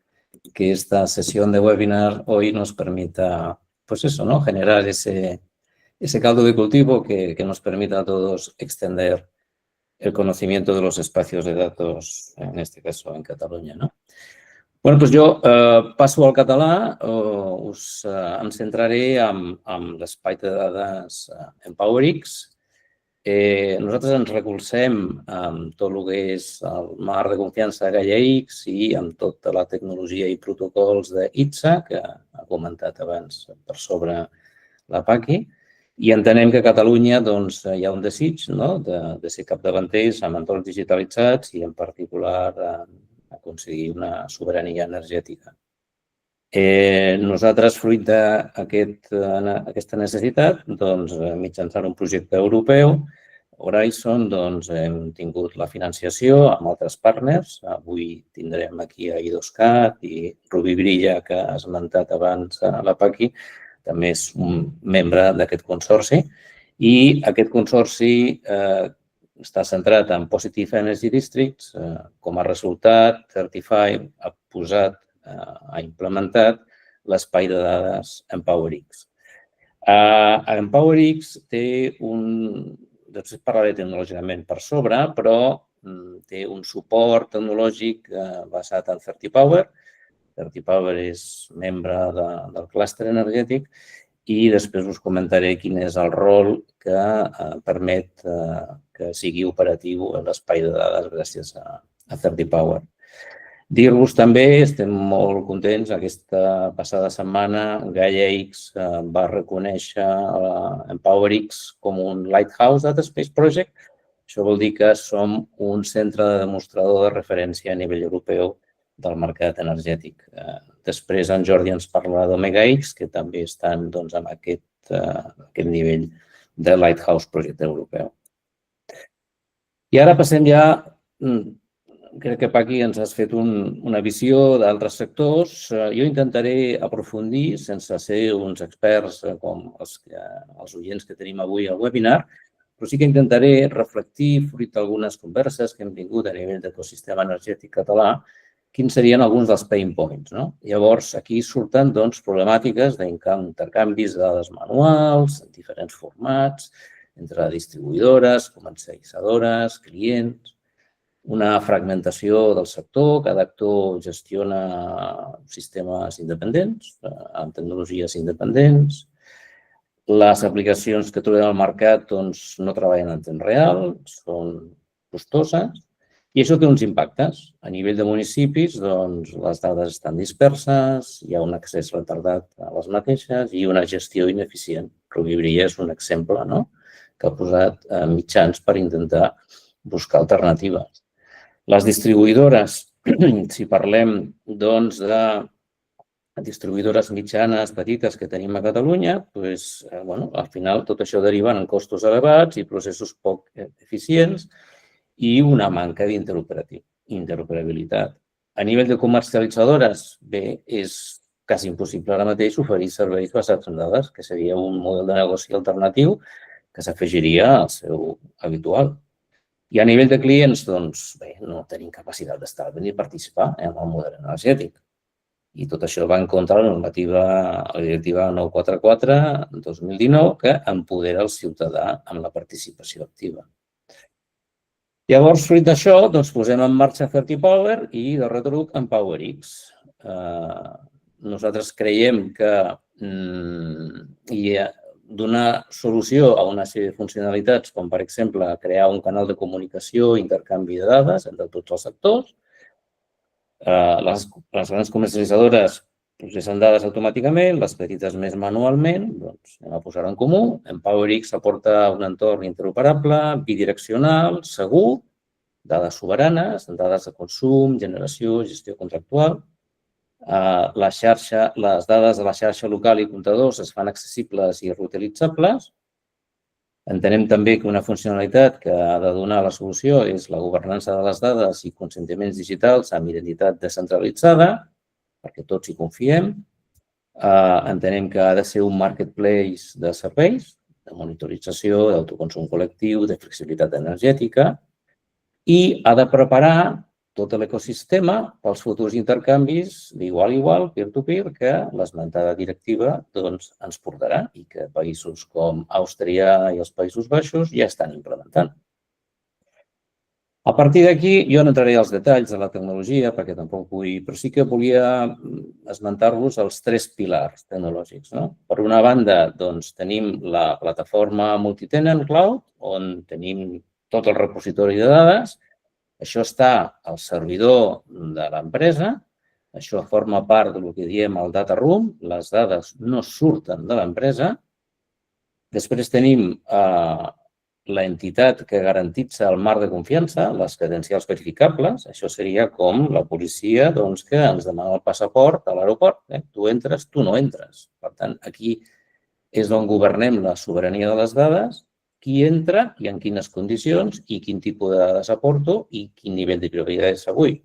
S3: esta sesión de webinar hoy nos permita, pues eso, ¿no? Generar ese caldo de cultivo que nos permita a todos extender el conocimiento de los espacios de datos, en este caso en Catalunya, no? Bueno, doncs jo passo al català, em centraré en l'espai de dades EmpowerX. Nosaltres ens recolzem amb tot el que és el marc de confiança de GaiaX i amb tota la tecnologia i protocols d'ITSA, que ha comentat abans per sobre la Paqui, i entenem que a Catalunya hi ha un desig de ser capdavanters amb entorns digitalitzats i, en particular, aconseguir una sobirania energètica. Nosaltres, fruit d'aquesta necessitat, mitjançant un projecte europeu, Horizon, hem tingut la financiació amb altres partners. Avui tindrem aquí a IDOSCAT i Rubí Brilla, que ha esmentat abans la Paqui, també és un membre d'aquest consorci. I aquest consorci està centrat en Positive Energy Districts. Com a resultat, Certify ha implementat l'espai de dades EmpowerX. EmpowerX després parlaré tecnològicament per sobre, però té un suport tecnològic basat en CertiPower. CertiPower és membre del clúster energètic i després us comentaré quin és el rol que permet que sigui operatiu l'espai de dades gràcies a CertiPower. Dir-vos també, estem molt contents, aquesta passada setmana GaiaX va reconèixer EmpowerX com un Lighthouse Data Space Project. Això vol dir que som un centre de demostrador de referència a nivell europeu del mercat energètic. Després en Jordi ens parlarà d'OmegaX, que també estan en aquest nivell de Lighthouse Project europeu. I ara passem ja... Crec que, Paqui, ens has fet una visió d'altres sectors. Jo intentaré aprofundir, sense ser uns experts com els oients que tenim avui al webinar, però sí que intentaré reflectir, fruit d'algunes converses que hem tingut a nivell d'ecosistema energètic català, quins serien alguns dels pain points. Llavors, aquí surten problemàtiques d'intercanvis de dades manuals, en diferents formats, entre distribuïdores, comercialitzadores, clients, una fragmentació del sector, cada actor gestiona sistemes independents, amb tecnologies independents. Les aplicacions que trobem al mercat no treballen en temps real, són costoses I això té uns impactes. A nivell de municipis, doncs, les dades estan disperses, hi ha un accés retardat a les mateixes i una gestió ineficient. Rubibria és un exemple, no?, que ha posat mitjans per intentar buscar alternatives. Les distribuïdores, si parlem, doncs, de distribuïdores mitjanes, petites que tenim a Catalunya, doncs, al final tot això deriva en costos elevats i processos poc eficients i una manca d'interoperabilitat. A nivell de comercialitzadores, bé, és quasi impossible ara mateix oferir serveis basats en dades, que seria un model de negoci alternatiu que s'afegiria al seu habitual. I a nivell de clients, doncs, bé, no tenim capacitat d'estar ni participar en el model energètic. I tot això va en contra de la directiva 944/2019, que empodera el ciutadà amb la participació activa. Llavors, fruit d'això, doncs, posem en marxa CertiPower i de retruc en PowerX. Nosaltres creiem que donar solució a una sèrie de funcionalitats, com per exemple crear un canal de comunicació i intercanvi de dades entre tots els sectors. Les grans comercialitzadores processen dades automàticament, les petites més manualment, doncs anem a posar-ho en comú. En PowerX aporta un entorn interoperable, bidireccional, segur, dades soberanes, dades de consum, generació, gestió contractual. Les dades de la xarxa local i comptadors es fan accessibles i reutilitzables. Entenem també que una funcionalitat que ha de donar la solució és la governança de les dades i consentiments digitals amb identitat descentralitzada, perquè tots hi confiem. Entenem que ha de ser un marketplace de serveis, de monitorització, d'autoconsum col·lectiu, de flexibilitat energètica, i ha de preparar tot l'ecosistema pels futurs intercanvis d'igual a igual, peer-to-peer, que l'esmentada directiva ens portarà i que països com Àustria i els Països Baixos ja estan implementant. A partir d'aquí, jo no entraré als detalls de la tecnologia, perquè tampoc vull, però sí que volia esmentar-vos els 3 pilars tecnològics. Per una banda, tenim la plataforma multitenant cloud, on tenim tot el repositori de dades. Això està al servidor de l'empresa. Això forma part del que diem el data room. Les dades no surten de l'empresa. Després tenim l'entitat que garantitza el marc de confiança, les credencials verificables. Això seria com la policia que ens demana el passaport a l'aeroport. Tu entres, tu no entres. Per tant, aquí és on governem la sobirania de les dades, qui entra i en quines condicions i quin tipus de dades aporto i quin nivell de prioritat vull.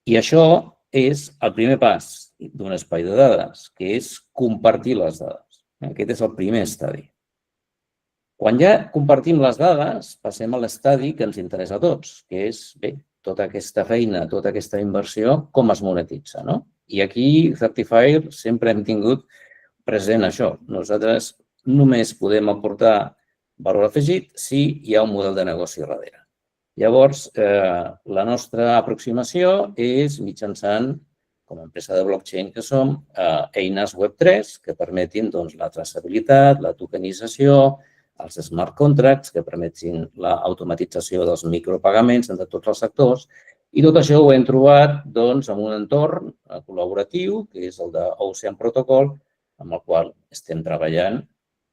S3: I això és el primer pas d'un espai de dades, que és compartir les dades. Aquest és el primer estadi. Quan ja compartim les dades, passem a l'estadi que ens interessa a tots, que és, bé, tota aquesta feina, tota aquesta inversió, com es monetitza, no? I aquí, Certifier, sempre hem tingut present això. Nosaltres només podem aportar valor afegit si hi ha un model de negoci darrere. Llavors, la nostra aproximació és mitjançant, com a empresa de blockchain que som, eines Web3 que permetin la traçabilitat, la tokenització, els smart contracts que permetin l'automatització dels micropagaments entre tots els sectors. I tot això ho hem trobat en un entorn col·laboratiu, que és el d'Ocean Protocol, amb el qual estem treballant,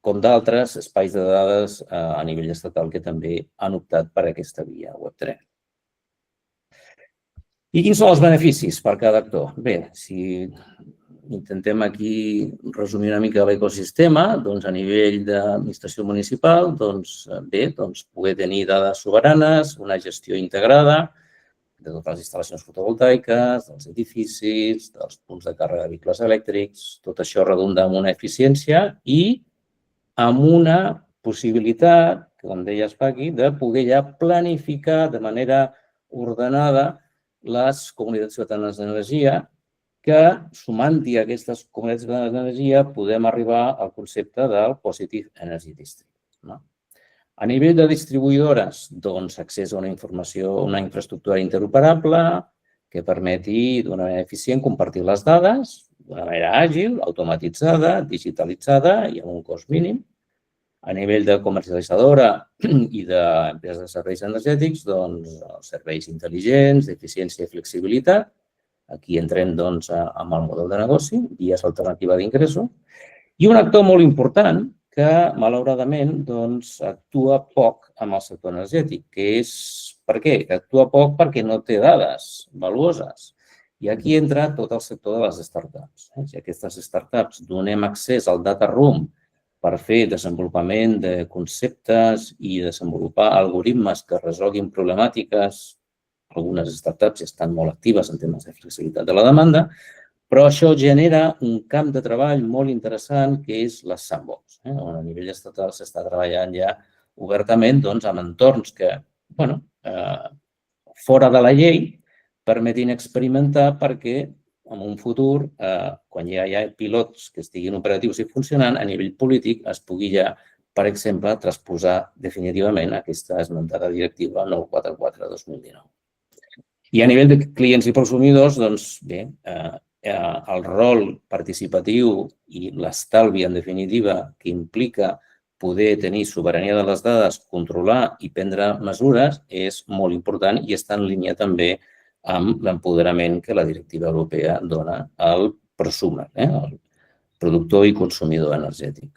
S3: com d'altres espais de dades a nivell estatal que també han optat per aquesta via Web3. I quins són els beneficis per cada actor? Bé, si intentem aquí resumir una mica l'ecosistema, a nivell d'administració municipal, poder tenir dades soberanes, una gestió integrada de totes les instal·lacions fotovoltaiques, dels edificis, dels punts de càrrega de vehicles elèctrics, tot això redunda en una eficiència i amb una possibilitat, com deia Paqui, de poder ja planificar de manera ordenada les comunitats ciutadanes d'energia, que sumant-hi aquestes comunitats ciutadanes d'energia podem arribar al concepte del Positive Energy District. A nivell de distribuïdores, accés a una informació, una infraestructura interoperable que permeti d'una manera eficient compartir les dades d'una manera àgil, automatitzada, digitalitzada i amb un cost mínim. A nivell de comercialitzadora i d'empreses de serveis energètics, doncs, serveis intel·ligents, d'eficiència i flexibilitat. Aquí entrem doncs, amb el model de negoci, vies alternativa d'ingressos. I un actor molt important que, malauradament, doncs, actua poc amb el sector energètic, que és... Per què? Que actua poc perquè no té dades valuoses. I aquí entra tot el sector de les startups. Si aquestes startups donem accés al data room per fer desenvolupament de conceptes i desenvolupar algoritmes que resolguin problemàtiques, algunes startups ja estan molt actives en temes de flexibilitat de la demanda, però això genera un camp de treball molt interessant que és les sandbox, on a nivell estatal s'està treballant ja obertament amb entorns que, fora de la llei, permetin experimentar perquè en un futur, quan ja hi ha pilots que estiguin operatius i funcionant, a nivell polític es pugui ja, per exemple, transposar definitivament aquesta esmentada directiva 944/2019. I a nivell de clients i consumidors, doncs bé, el rol participatiu i l'estalvi, en definitiva, que implica poder tenir sobirania de les dades, controlar i prendre mesures és molt important i està en línia també amb l'empoderament que la directiva europea dona al prosumer, al productor i consumidor energètic.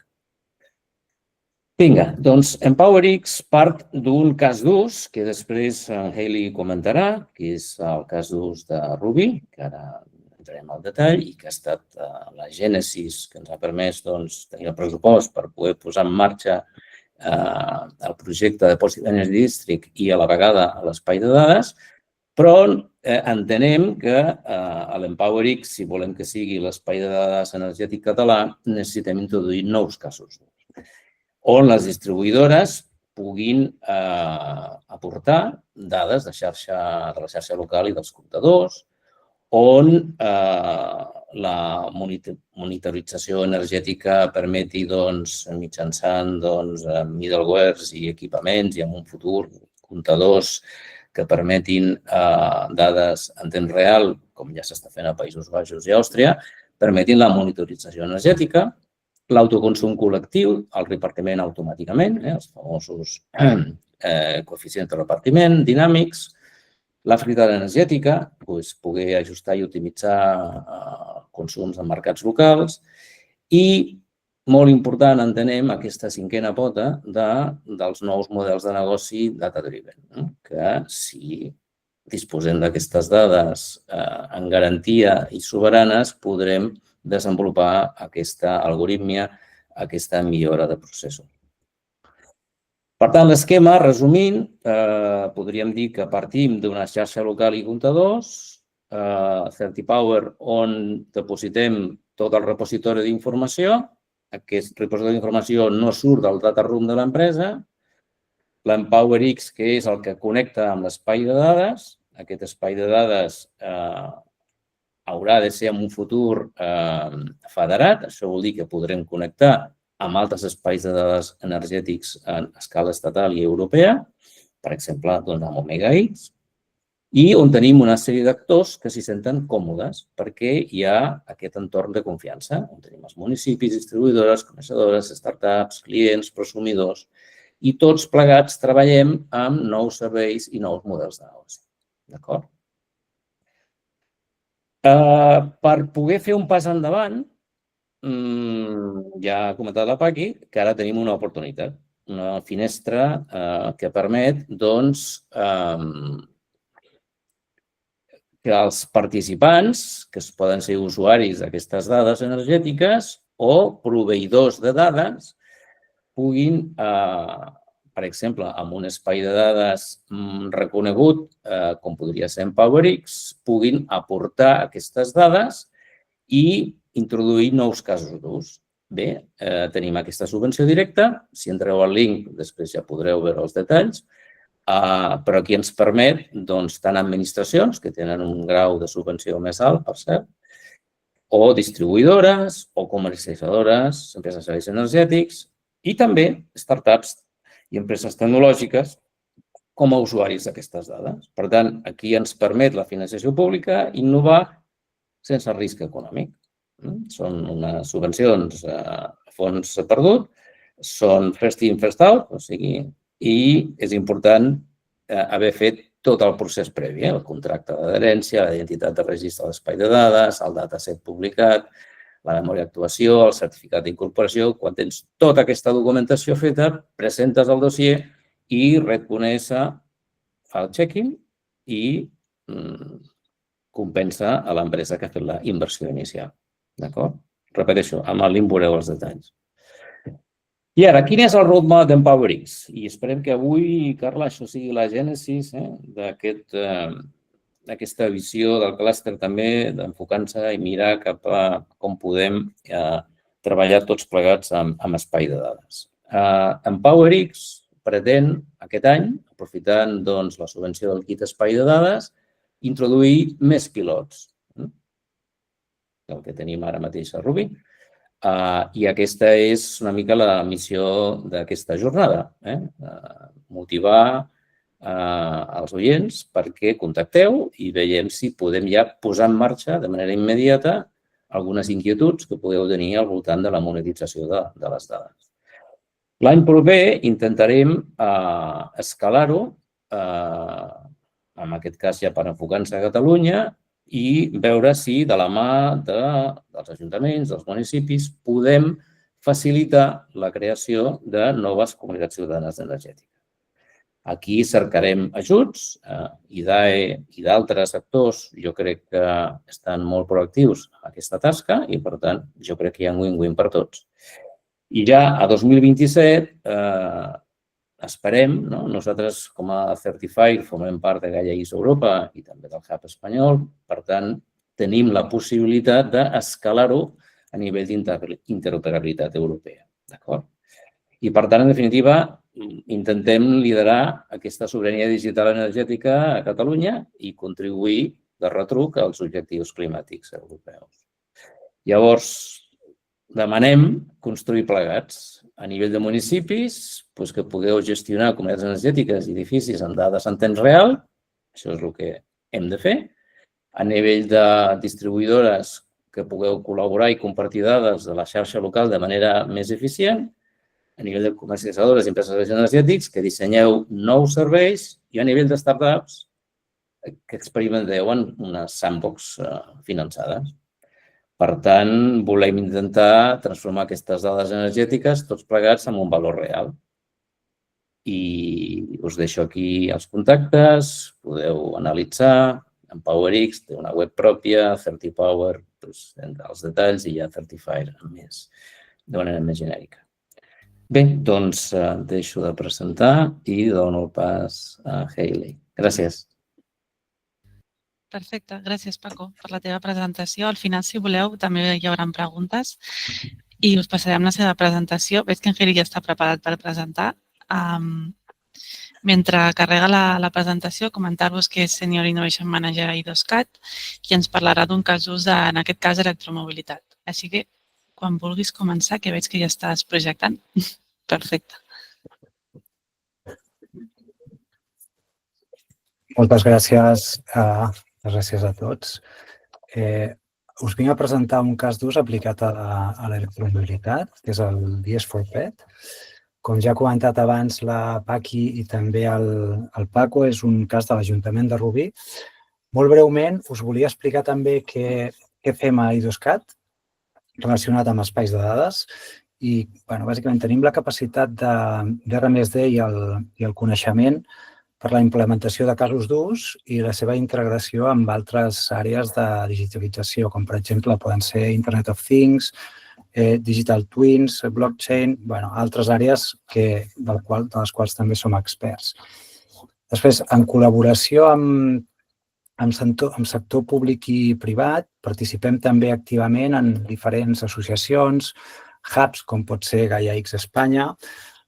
S3: Vinga, doncs EmpowerX part d'un cas d'ús que després en Hayley comentarà, que és el cas d'ús de Ruby, que ara entrarem al detall, i que ha estat la gènesis que ens ha permès tenir el pressupost per poder posar en marxa el projecte de Positive Energy District i a la vegada l'espai de dades, però entenem que a l'EmpowerX, si volem que sigui l'espai de dades energètic català, necessitem introduir nous casos on les distribuïdores puguin aportar dades de la xarxa local i dels comptadors, on la monitorització energètica permeti mitjançant middlewares i equipaments i en un futur comptadors que permetin dades en temps real, com ja s'està fent a Països Baixos i Àustria, permetin la monitorització energètica, l'autoconsum col·lectiu, el repartiment automàticament, els famosos coeficients de repartiment dinàmics, la flexibilitat energètica, poder ajustar i optimitzar consums en mercats locals i, molt important, entenem aquesta cinquena pota dels nous models de negoci data-driven, que si disposem d'aquestes dades en garantia i soberanes, podrem desenvolupar aquesta algoritmia, aquesta millora de processos. Per tant, l'esquema, resumint, podríem dir que partim d'una xarxa local i comptadors, CertiPower, on depositem tot el repositori d'informació. Aquest repositori d'informació no surt del data room de l'empresa. L'EmpowerX, que és el que connecta amb l'espai de dades. Aquest espai de dades haurà de ser en un futur federat. Això vol dir que podrem connectar amb altres espais de dades energètics a escala estatal i europea, per exemple, amb OmegaX, i on tenim una sèrie d'actors que s'hi senten còmodes perquè hi ha aquest entorn de confiança, on tenim els municipis, distribuïdores, coneixedores, startups, clients, prosumidors, i tots plegats treballem amb nous serveis i nous models de negoci. D'acord? Per poder fer un pas endavant, ja ha comentat la Paqui, que ara tenim una oportunitat, una finestra que permet que els participants, que poden ser usuaris d'aquestes dades energètiques o proveïdors de dades, puguin, per exemple, amb un espai de dades reconegut, com podria ser EmpowerX, puguin aportar aquestes dades i introduir nous casos d'ús. Bé, tenim aquesta subvenció directa. Si entreu al link, després ja podreu veure els detalls. Però aquí ens permet, tant administracions, que tenen un grau de subvenció més alt, per cert, o distribuïdores, o comercialitzadores, empreses de serveis energètics, i també startups i empreses tecnològiques com a usuaris d'aquestes dades. Per tant, aquí ens permet la financiació pública innovar sense risc econòmic. Són unes subvencions a fons perdut són first in, first out, o sigui, i és important haver fet tot el procés previ, el contracte d'adherència, la identitat de registre de l'espai de dades, el dataset publicat, la memòria d'actuació, el certificat d'incorporació. Quan tens tota aquesta documentació feta, presentes el dossier i Red.esa fa el check-in i compensa a l'empresa que ha fet la inversió inicial. D'acord? Repeteixo, amb el link veureu els detalls. I ara, quin és el roadmap d'EmpowerX? I esperem que avui, Carla, això sigui la gènesis d'aquesta visió del clúster també, d'enfocar-se i mirar cap a com podem treballar tots plegats amb espai de dades. EmpowerX pretén aquest any, aprofitant la subvenció del kit espai de dades, introduir més pilots del que tenim ara mateix a Ruby. I aquesta és una mica la missió d'aquesta jornada, motivar els oients perquè contacteu i veiem si podem ja posar en marxa de manera immediata algunes inquietuds que podeu tenir al voltant de la monetització de les dades. L'any proper intentarem escalar-ho, en aquest cas ja per enfocar-nos a Catalunya, i veure si de la mà dels ajuntaments, dels municipis, podem facilitar la creació de noves comunitats ciutadanes energètiques. Aquí cercarem ajuts, IDAE i d'altres actors jo crec que estan molt proactius en aquesta tasca i, per tant, jo crec que hi ha un win-win per tots. I ja a 2027 esperem, nosaltres com a Certified formem part de GaiaX Europa i també del Hub espanyol, per tant, tenim la possibilitat d'escalar-ho a nivell d'interoperabilitat europea. I, per tant, en definitiva, intentem liderar aquesta sobirania digital energètica a Catalunya i contribuir de retruc als objectius climàtics europeus. Llavors, demanem construir plegats a nivell de municipis, que pugueu gestionar comunitats energètiques i edificis amb dades en temps real, això és el que hem de fer. A nivell de distribuïdores, que pugueu col·laborar i compartir dades de la xarxa local de manera més eficient. A nivell de comercialitzadores i empreses energètics, que dissenyeu nous serveis. I a nivell de startups, que experimenteu en unes sandbox finançades. Per tant, volem intentar transformar aquestes dades energètiques tots plegats en un valor real. I us deixo aquí els contactes, podeu analitzar. EmpowerX té una web pròpia, CertiPower, els detalls i ja Certified de manera més genèrica. Bé, doncs deixo de presentar i dono el pas a Hayley. Gràcies.
S1: Perfecte, gràcies Paco per la teva presentació. Al final, si voleu, també hi haurà preguntes i us passarem la seva presentació. Veig que en Geri ja està preparat per presentar. Mentre carrega la presentació, comentar-vos que és Senior Innovation Manager a IDOSCAT i ens parlarà d'un cas d'ús, en aquest cas, electromobilitat. Així que, quan vulguis començar, que veig que ja estàs projectant. Perfecte.
S4: Moltes gràcies. Gràcies a tots. Us vinc a presentar un cas d'ús aplicat a l'electromobilitat, que és el DS4Pet. Com ja ha comentat abans la Paqui i també el Paco, és un cas de l'Ajuntament de Rubí. Molt breument, us volia explicar també què fem a IDOSCAT relacionat amb espais de dades. I, bàsicament, tenim la capacitat d'R+D i el coneixement per la implementació de casos d'ús i la seva integració amb altres àrees de digitalització, com per exemple poden ser Internet of Things, Digital Twins, Blockchain, altres àrees de les quals també som experts. Després, en col·laboració amb sector públic i privat, participem també activament en diferents associacions, hubs, com pot ser GaiaX Espanya,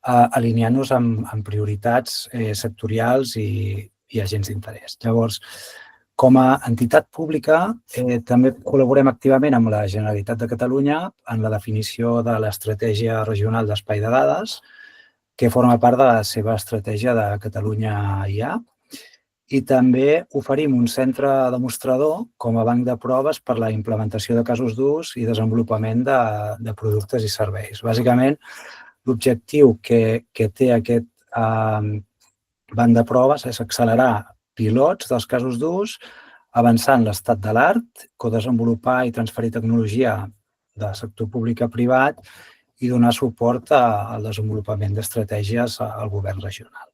S4: alineant-nos amb prioritats sectorials i agents d'interès. Llavors, com a entitat pública, també col·laborem activament amb la Generalitat de Catalunya en la definició de l'estratègia regional d'espai de dades, que forma part de la seva estratègia de Catalunya IA. I també oferim un centre demostrador com a banc de proves per la implementació de casos d'ús i desenvolupament de productes i serveis. Bàsicament, L'objectiu que té aquest banc de proves és accelerar pilots dels casos d'ús, avançar en l'estat de l'art, codesenvolupar i transferir tecnologia del sector públic a privat i donar suport al desenvolupament d'estratègies al govern regional.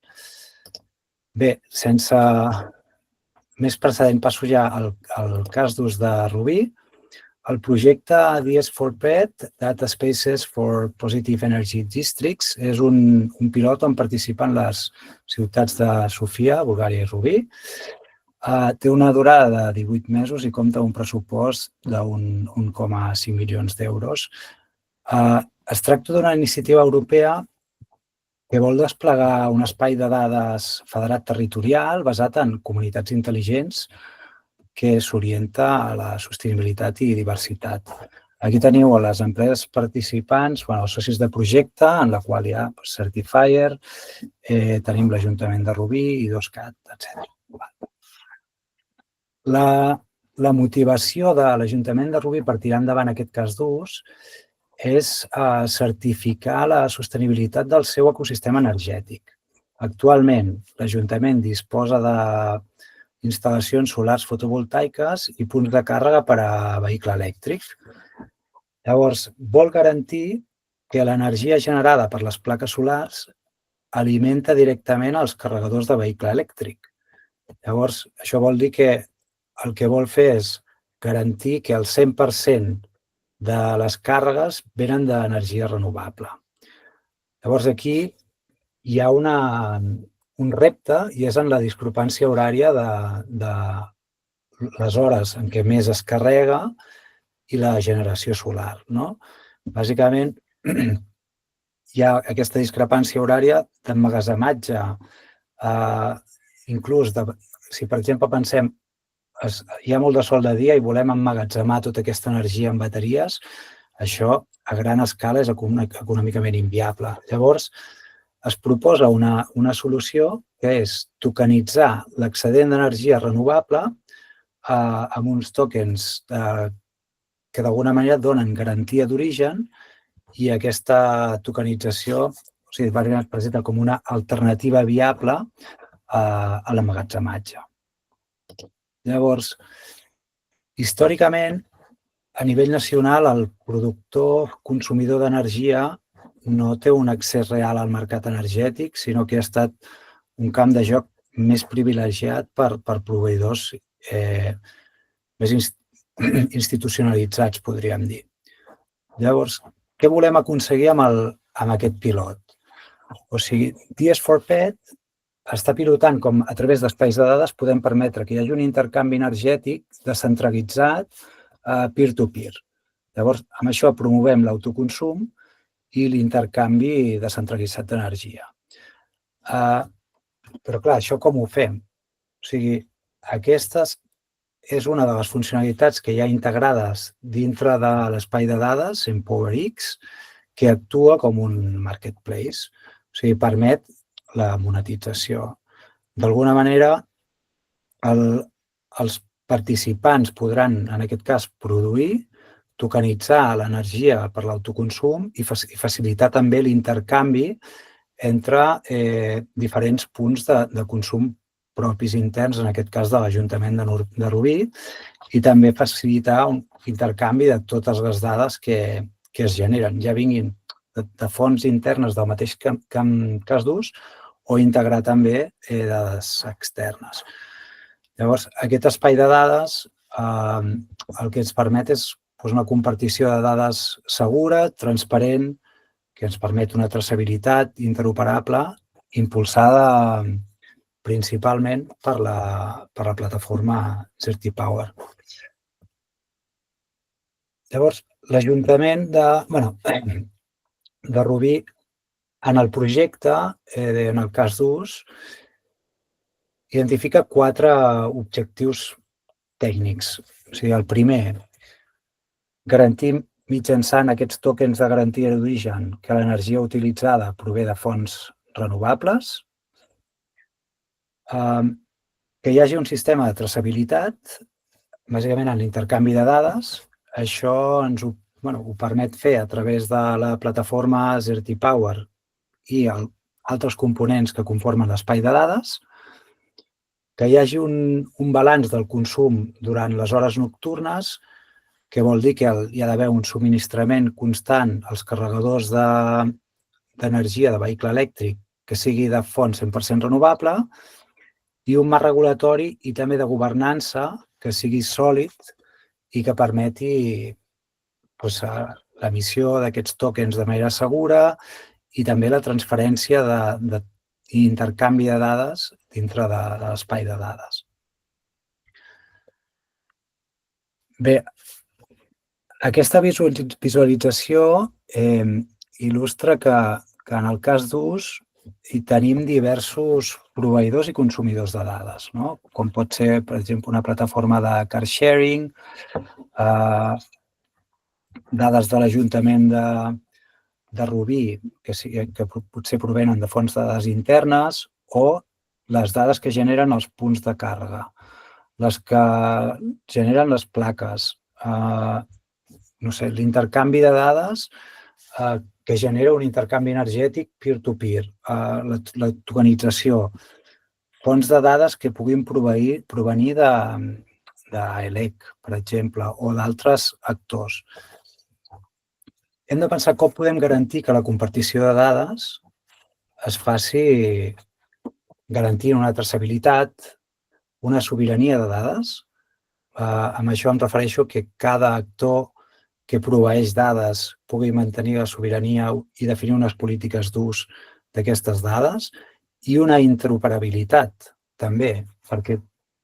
S4: Bé, sense més precedent, passo ja al cas d'ús de Rubí. El projecte DS4PET, Data Spaces for Positive Energy Districts, és un pilot on participen les ciutats de Sofia, Bulgària i Rubí. Té una durada de 18 mesos i compta amb un pressupost d'1,5 milions d'euros. Es tracta d'una iniciativa europea que vol desplegar un espai de dades federat territorial basat en comunitats intel·ligents que s'orienta a la sostenibilitat i diversitat. Aquí teniu les empreses participants, els socis de projecte, en la qual hi ha Certifier, tenim l'Ajuntament de Rubí, I2CAT, etc. La motivació de l'Ajuntament de Rubí per tirar endavant aquest cas d'ús és certificar la sostenibilitat del seu ecosistema energètic. Actualment, l'Ajuntament disposa d'instal·lacions solars fotovoltaiques i punts de càrrega per a vehicle elèctric. Llavors, vol garantir que l'energia generada per les plaques solars alimenta directament els carregadors de vehicle elèctric. Llavors, això vol dir que el que vol fer és garantir que el 100% de les càrregues venen d'energia renovable. Llavors, aquí hi ha un repte i és en la discrepància horària de les hores en què més es carrega i la generació solar. Bàsicament, hi ha aquesta discrepància horària d'emmagatzematge. Inclús, si per exemple pensem hi ha molt de sol de dia i volem emmagatzemar tota aquesta energia en bateries, això a gran escala és econòmicament inviable. Llavors, es proposa una solució que és tokenitzar l'excedent d'energia renovable amb uns tokens que d'alguna manera donen garantia d'origen i aquesta tokenització es presenta com una alternativa viable a l'emmagatzematge. Llavors, històricament, a nivell nacional, el productor consumidor d'energia no té un accés real al mercat energètic, sinó que ha estat un camp de joc més privilegiat per proveïdors més institucionalitzats, podríem dir. Llavors, què volem aconseguir amb aquest pilot? O sigui, DS4PET està pilotant com a través d'espais de dades podem permetre que hi hagi un intercanvi energètic descentralitzat peer-to-peer. Llavors, amb això promovem l'autoconsum i l'intercanvi descentralitzat d'energia. Però, clar, això com ho fem? O sigui, aquesta és una de les funcionalitats que hi ha integrades dintre de l'espai de dades, EmpowerX, que actua com un marketplace. O sigui, permet la monetització. D'alguna manera, els participants podran, en aquest cas, produir, tokenitzar l'energia per l'autoconsum i facilitar també l'intercanvi entre diferents punts de consum propis interns, en aquest cas de l'Ajuntament de Rubí, i també facilitar un intercanvi de totes les dades que es generen, ja vinguin de fonts internes del mateix cas d'ús o integrar també dades externes. Llavors, aquest espai de dades el que ens permet és una compartició de dades segura, transparent, que ens permet una traçabilitat interoperable impulsada principalment per la plataforma CertiPower. Llavors, l'Ajuntament de Rubí, en el projecte, en el cas d'ús, identifica 4 objectius tècnics. O sigui, el primer, garantir mitjançant aquests tokens de garantia d'origen que l'energia utilitzada prové de fonts renovables, que hi hagi un sistema de traçabilitat, bàsicament en l'intercanvi de dades. Això ens ho ho permet fer a través de la plataforma ZertiPower i altres components que conformen l'espai de dades, que hi hagi un balanç del consum durant les hores nocturnes, que vol dir que hi ha d'haver un subministrament constant als carregadors d'energia de vehicle elèctric que sigui de font 100% renovable i un marc regulatori i també de governança que sigui sòlid i que permeti l'emissió d'aquests tokens de manera segura i també la transferència i intercanvi de dades dintre de l'espai de dades. Bé, aquesta visualització il·lustra que en el cas d'ús hi tenim diversos proveïdors i consumidors de dades, no? Com pot ser, per exemple, una plataforma de car sharing, dades de l'Ajuntament de Rubí, que potser provenen de fonts de dades internes, o les dades que generen els punts de càrrega, les que generen les plaques, l'intercanvi de dades que genera un intercanvi energètic peer-to-peer, la tokenització, fonts de dades que puguin provenir d'ELEC, per exemple, o d'altres actors. Hem de pensar com podem garantir que la compartició de dades es faci garantint una traçabilitat, una sobirania de dades. Amb això em refereixo que cada actor que proveeix dades pugui mantenir la sobirania i definir unes polítiques d'ús d'aquestes dades i una interoperabilitat també, perquè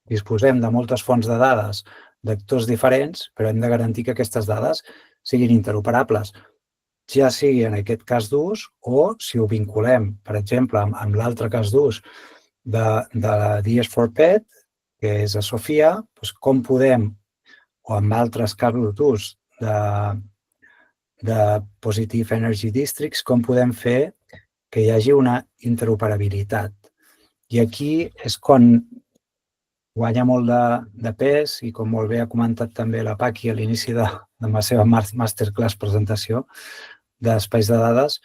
S4: disposem de moltes fonts de dades d'actors diferents, però hem de garantir que aquestes dades siguin interoperables, ja sigui en aquest cas d'ús o si ho vinculem, per exemple, amb l'altre cas d'ús de la DS4Pet, que és a Sofia, com podem, o amb altres casos d'ús de Positive Energy Districts, com podem fer que hi hagi una interoperabilitat. I aquí és quan guanya molt de pes i com molt bé ha comentat també la Paqui a l'inici de la seva masterclass presentació d'espais de dades,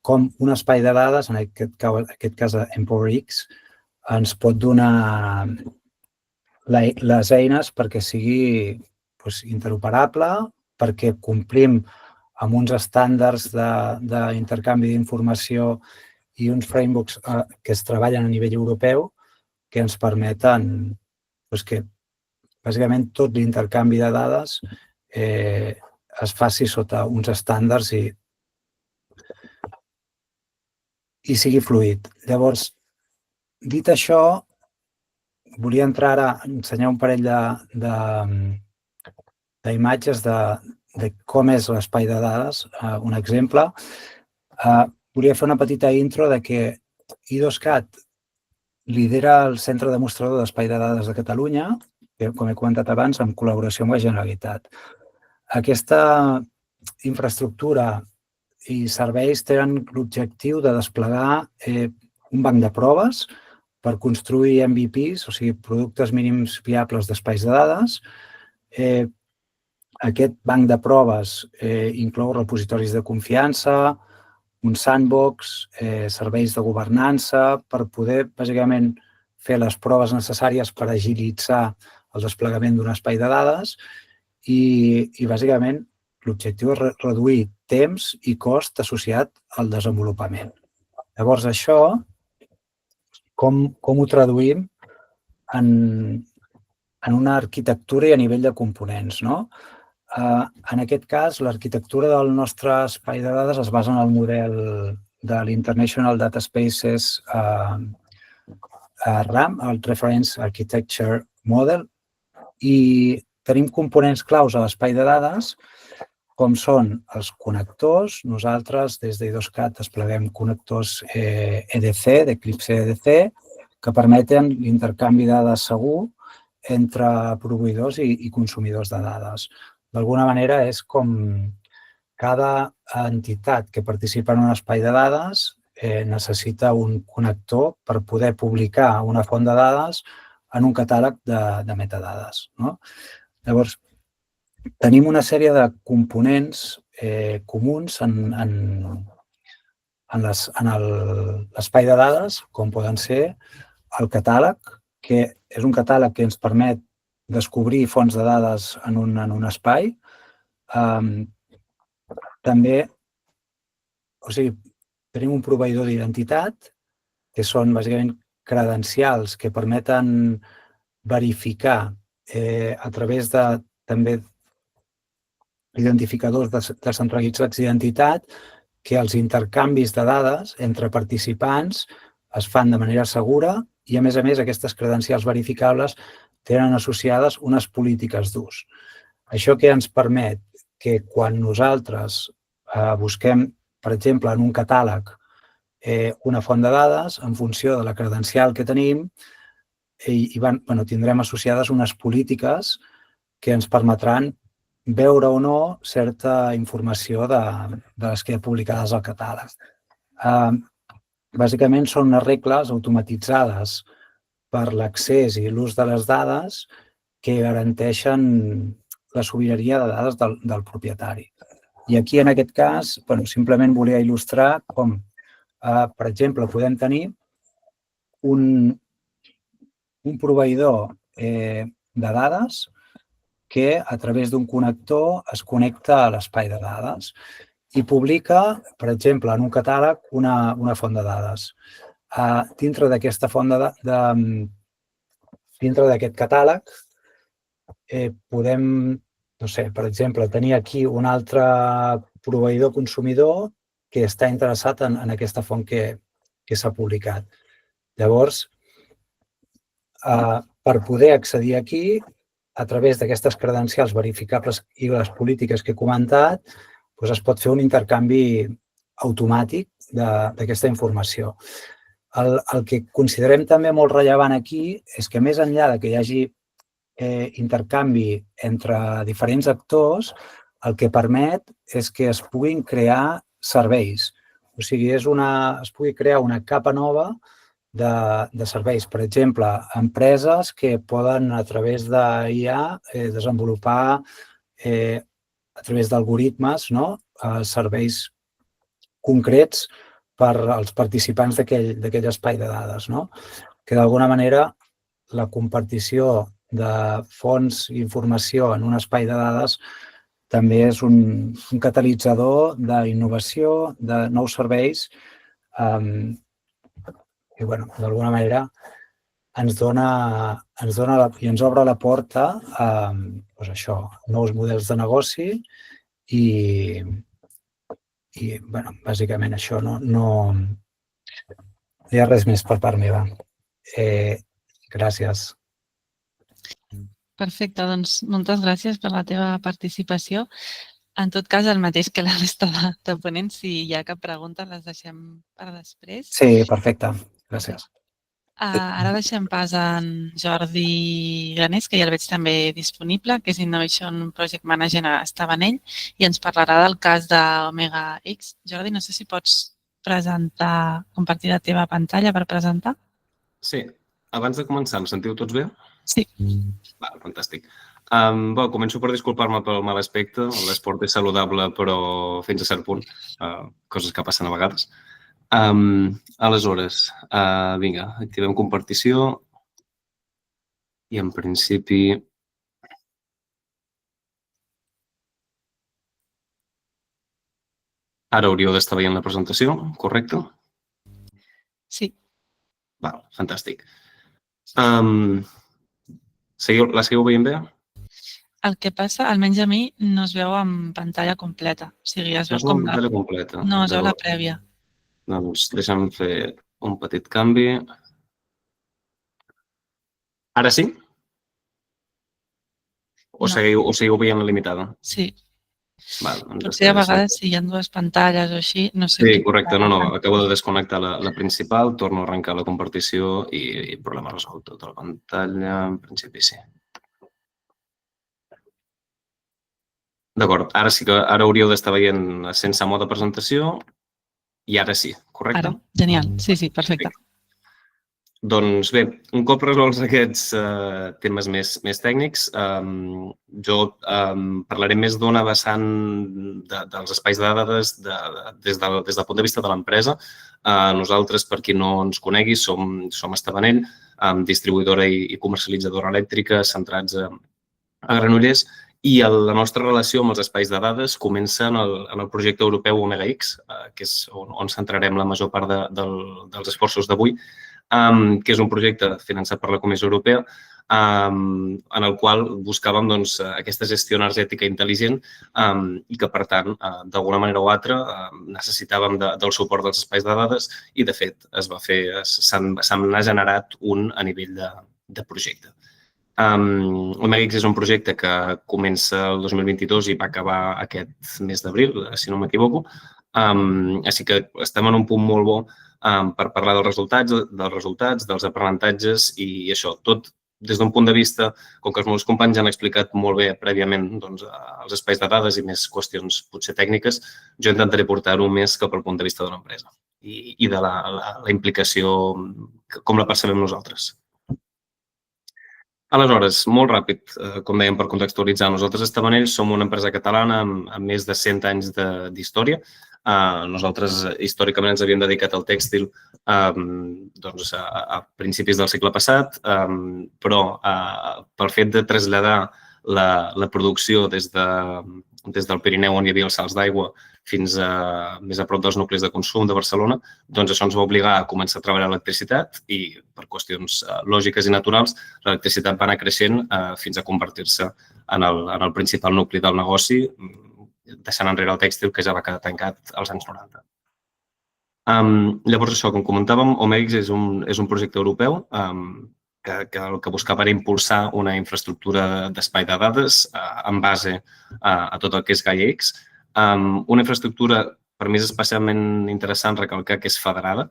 S4: com un espai de dades, en aquest cas EmpowerX, ens pot donar les eines perquè sigui interoperable, perquè complim amb uns estàndards d'intercanvi d'informació i uns frameworks que es treballen a nivell europeu que ens permeten que bàsicament tot l'intercanvi de dades es faci sota uns estàndards i sigui fluid. Llavors, dit això, volia entrar ara a ensenyar un parell d'imatges de com és l'espai de dades. Un exemple, volia fer una petita intro de que I2CAT lidera el Centre Demostrador d'Espai de Dades de Catalunya, com he comentat abans, en col·laboració amb la Generalitat. Aquesta infraestructura i serveis tenen l'objectiu de desplegar un banc de proves per construir MVPs, o sigui, productes mínims viables d'espais de dades. Aquest banc de proves inclou repositoris de confiança, un sandbox, serveis de governança, per poder, bàsicament, fer les proves necessàries per agilitzar el desplegament d'un espai de dades i bàsicament, l'objectiu és reduir temps i cost associat al desenvolupament. Llavors, això, com ho traduïm en una arquitectura i a nivell de components, no? En aquest cas, l'arquitectura del nostre espai de dades es basa en el model de l'International Data Spaces RAM, el Reference Architecture Model, i tenim components claus a l'espai de dades, com són els connectors. Nosaltres, des d'I2CAT, despleguem connectors EDC, d'Eclipse EDC, que permeten l'intercanvi de dades segur entre proveïdors i consumidors de dades. D'alguna manera, és com cada entitat que participa en un espai de dades necessita un connector per poder publicar una font de dades en un catàleg de metadades. Llavors, tenim una sèrie de components comuns en l'espai de dades, com poden ser el catàleg, que és un catàleg que ens permet descobrir fonts de dades en un espai. També, tenim un proveïdor d'identitat, que són bàsicament credencials que permeten verificar a través de també identificadors descentralitzats d'identitat que els intercanvis de dades entre participants es fan de manera segura i, a més, aquestes credencials verificables tenen associades unes polítiques d'ús. Això que ens permet que quan nosaltres busquem, per exemple, en un catàleg una font de dades, en funció de la credencial que tenim, tindrem associades unes polítiques que ens permetran veure o no certa informació de les que hi ha publicades al catàleg. Bàsicament són unes regles automatitzades per l'accés i l'ús de les dades que garanteixen la sobirania de dades del propietari. I aquí, en aquest cas, simplement volia il·lustrar com, per exemple, podem tenir un proveïdor de dades que a través d'un connector es connecta a l'espai de dades i publica, per exemple, en un catàleg una font de dades. Dintre d'aquesta font dintre d'aquest catàleg podem, per exemple, tenir aquí un altre proveïdor consumidor que està interessat en aquesta font que s'ha publicat. Llavors, per poder accedir aquí, a través d'aquestes credencials verificables i les polítiques que he comentat, es pot fer un intercanvi automàtic d'aquesta informació. El que considerem també molt rellevant aquí és que, més enllà que hi hagi intercanvi entre diferents actors, el que permet és que es puguin crear serveis. O sigui, es pugui crear una capa nova de serveis. Per exemple, empreses que poden, a través d'IA, desenvolupar a través d'algoritmes serveis concrets per als participants d'aquell espai de dades. Que, d'alguna manera, la compartició de fonts i informació en un espai de dades també és un catalitzador d'innovació, de nous serveis i, d'alguna manera, ens dona i ens obre la porta a nous models de negoci i bàsicament això. No hi ha res més per part meva. Gràcies.
S1: Perfecte, doncs moltes gràcies per la teva participació. En tot cas, el mateix que la resta de ponents, si hi ha cap pregunta, les deixem per després.
S4: Sí, perfecte. Gràcies.
S1: Ara deixem pas en Jordi Granés, que ja el veig també disponible, que és Innovation Project Manager a Estavanell, i ens parlarà del cas d'Omega X. Jordi, no sé si pots compartir la teva pantalla per presentar.
S5: Sí. Abans de començar, em sentiu tots bé?
S1: Sí.
S5: Fantàstic. Començo per disculpar-me pel mal aspecte. L'esport és saludable, però fins a cert punt. Coses que passen a vegades. Aleshores, vinga, activem compartició i en principi ara hauríeu d'estar veient la presentació, correcte?
S1: Sí.
S5: Fantàstic. La seguiu veient bé?
S1: El que passa, almenys a mi, no es veu en pantalla completa. O sigui, es veu com
S5: pantalla completa.
S1: No, es veu la prèvia.
S5: Doncs deixa'm fer un petit canvi. Ara sí? O seguiu veient la limitada?
S1: Sí.
S5: Doncs
S1: potser a vegades si hi ha dues pantalles o així, no sé.
S5: Sí, correcte. No, acabo de desconnectar la principal, torno a arrencar la compartició i problema resolt. Tota la pantalla, en principi sí. D'acord, ara sí que hauríeu d'estar veient sense mode presentació i ara sí, correcte?
S1: Ara, genial. Sí, perfecte.
S5: Doncs bé, un cop resolts aquests temes més tècnics, jo parlaré més d'una vessant dels espais de dades des del punt de vista de l'empresa. Nosaltres, per qui no ens conegui, som Estabanell, distribuïdora i comercialitzadora elèctrica centrats a Granollers, i la nostra relació amb els espais de dades comença en el projecte europeu Omega X, que és on centrarem la major part dels esforços d'avui, que és un projecte finançat per la Comissió Europea en el qual buscàvem aquesta gestió energètica intel·ligent i que, per tant, d'alguna manera o altra, necessitàvem del suport dels espais de dades i, de fet, se n'ha generat un a nivell de projecte. Omega X és un projecte que comença el 2022 i va acabar aquest mes d'abril, si no m'equivoco. Així que estem en un punt molt bo per parlar dels resultats, dels aprenentatges i això, tot des d'un punt de vista, com que els meus companys han explicat molt bé prèviament els espais de dades i més qüestions potser tècniques, jo intentaré portar-ho més cap al punt de vista de l'empresa i de la implicació, com la percebem nosaltres. Aleshores, molt ràpid, com dèiem, per contextualitzar, nosaltres a Estabanell som una empresa catalana amb més de 100 anys d'història. Nosaltres històricament ens havíem dedicat al tèxtil a principis del segle passat, però pel fet de traslladar la producció des del Pirineu, on hi havia els salts d'aigua, fins més a prop dels nuclis de consum de Barcelona, doncs això ens va obligar a començar a treballar l'electricitat i, per qüestions lògiques i naturals, l'electricitat va anar creixent fins a convertir-se en el principal nucli del negoci, deixant enrere el tèxtil, que ja va quedar tancat als anys 90. Llavors, això, com comentàvem, Omega X és un projecte europeu que el que buscava era impulsar una infraestructura d'espai de dades en base a tot el que és Gaia X. Una infraestructura, per mi és especialment interessant recalcar que és federada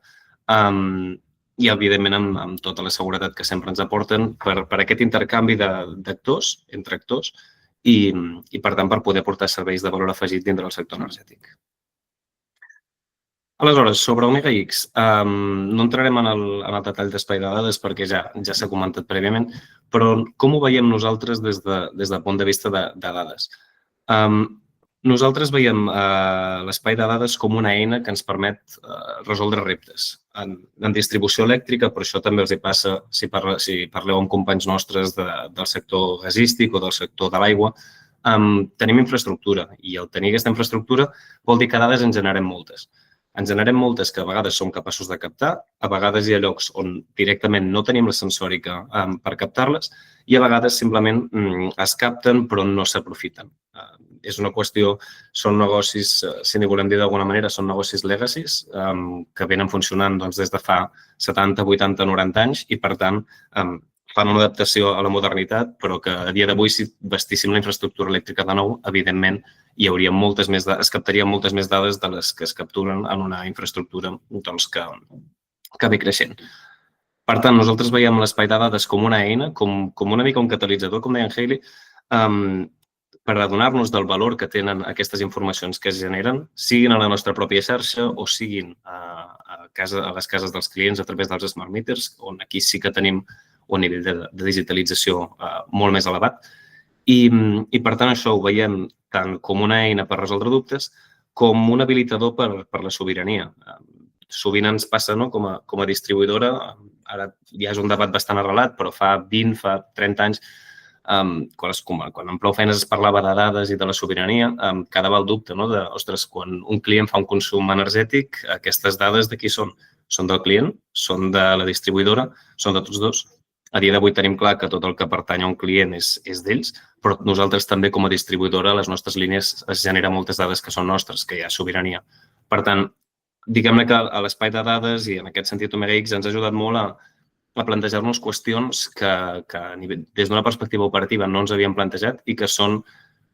S5: i, evidentment, amb tota la seguretat que sempre ens aporten per aquest intercanvi d'actors, entre actors, i, per tant, per poder aportar serveis de valor afegit dintre del sector energètic. Aleshores, sobre Omega X, no entrarem en el detall d'espai de dades perquè ja s'ha comentat prèviament, però com ho veiem nosaltres des del punt de vista de dades? Nosaltres veiem l'espai de dades com una eina que ens permet resoldre reptes. En distribució elèctrica, per això també els hi passa, si parleu amb companys nostres del sector gasístic o del sector de l'aigua, tenim infraestructura i el tenir aquesta infraestructura vol dir que dades en generem moltes. En generem moltes que a vegades som capaços de captar, a vegades hi ha llocs on directament no tenim la sensòrica per captar-les i a vegades simplement es capten però no s'aprofiten. És una qüestió, són negocis, si n'hi volem dir d'alguna manera, són negocis legacies que venen funcionant des de fa 70, 80, 90 anys i, per tant, fan una adaptació a la modernitat, però que a dia d'avui, si vestíssim la infraestructura elèctrica de nou, evidentment, hi hauria es captarien moltes més dades de les que es capturen en una infraestructura que ve creixent. Per tant, nosaltres veiem l'espai de dades com una eina, com una mica un catalitzador, com deia en Hailey, per adonar-nos del valor que tenen aquestes informacions que es generen, siguin a la nostra pròpia xarxa o siguin a les cases dels clients a través dels smart meters, on aquí sí que tenim un nivell de digitalització molt més elevat. I, per tant, això ho veiem tant com una eina per resoldre dubtes com un habilitador per la sobirania. Sovint ens passa com a distribuïdora, ara ja és un debat bastant arrelat, però fa 20, fa 30 anys, quan en prou feines es parlava de dades i de la sobirania, quedava el dubte de, ostres, quan un client fa un consum energètic, aquestes dades de qui són? Són del client? Són de la distribuïdora? Són de tots dos? A dia d'avui tenim clar que tot el que pertany a un client és d'ells, però nosaltres també com a distribuïdora, a les nostres línies es generen moltes dades que són nostres, que hi ha sobirania. Per tant, diguem-ne que a l'espai de dades i en aquest sentit Omega X ens ha ajudat molt a plantejar-nos qüestions que des d'una perspectiva operativa no ens havíem plantejat i que són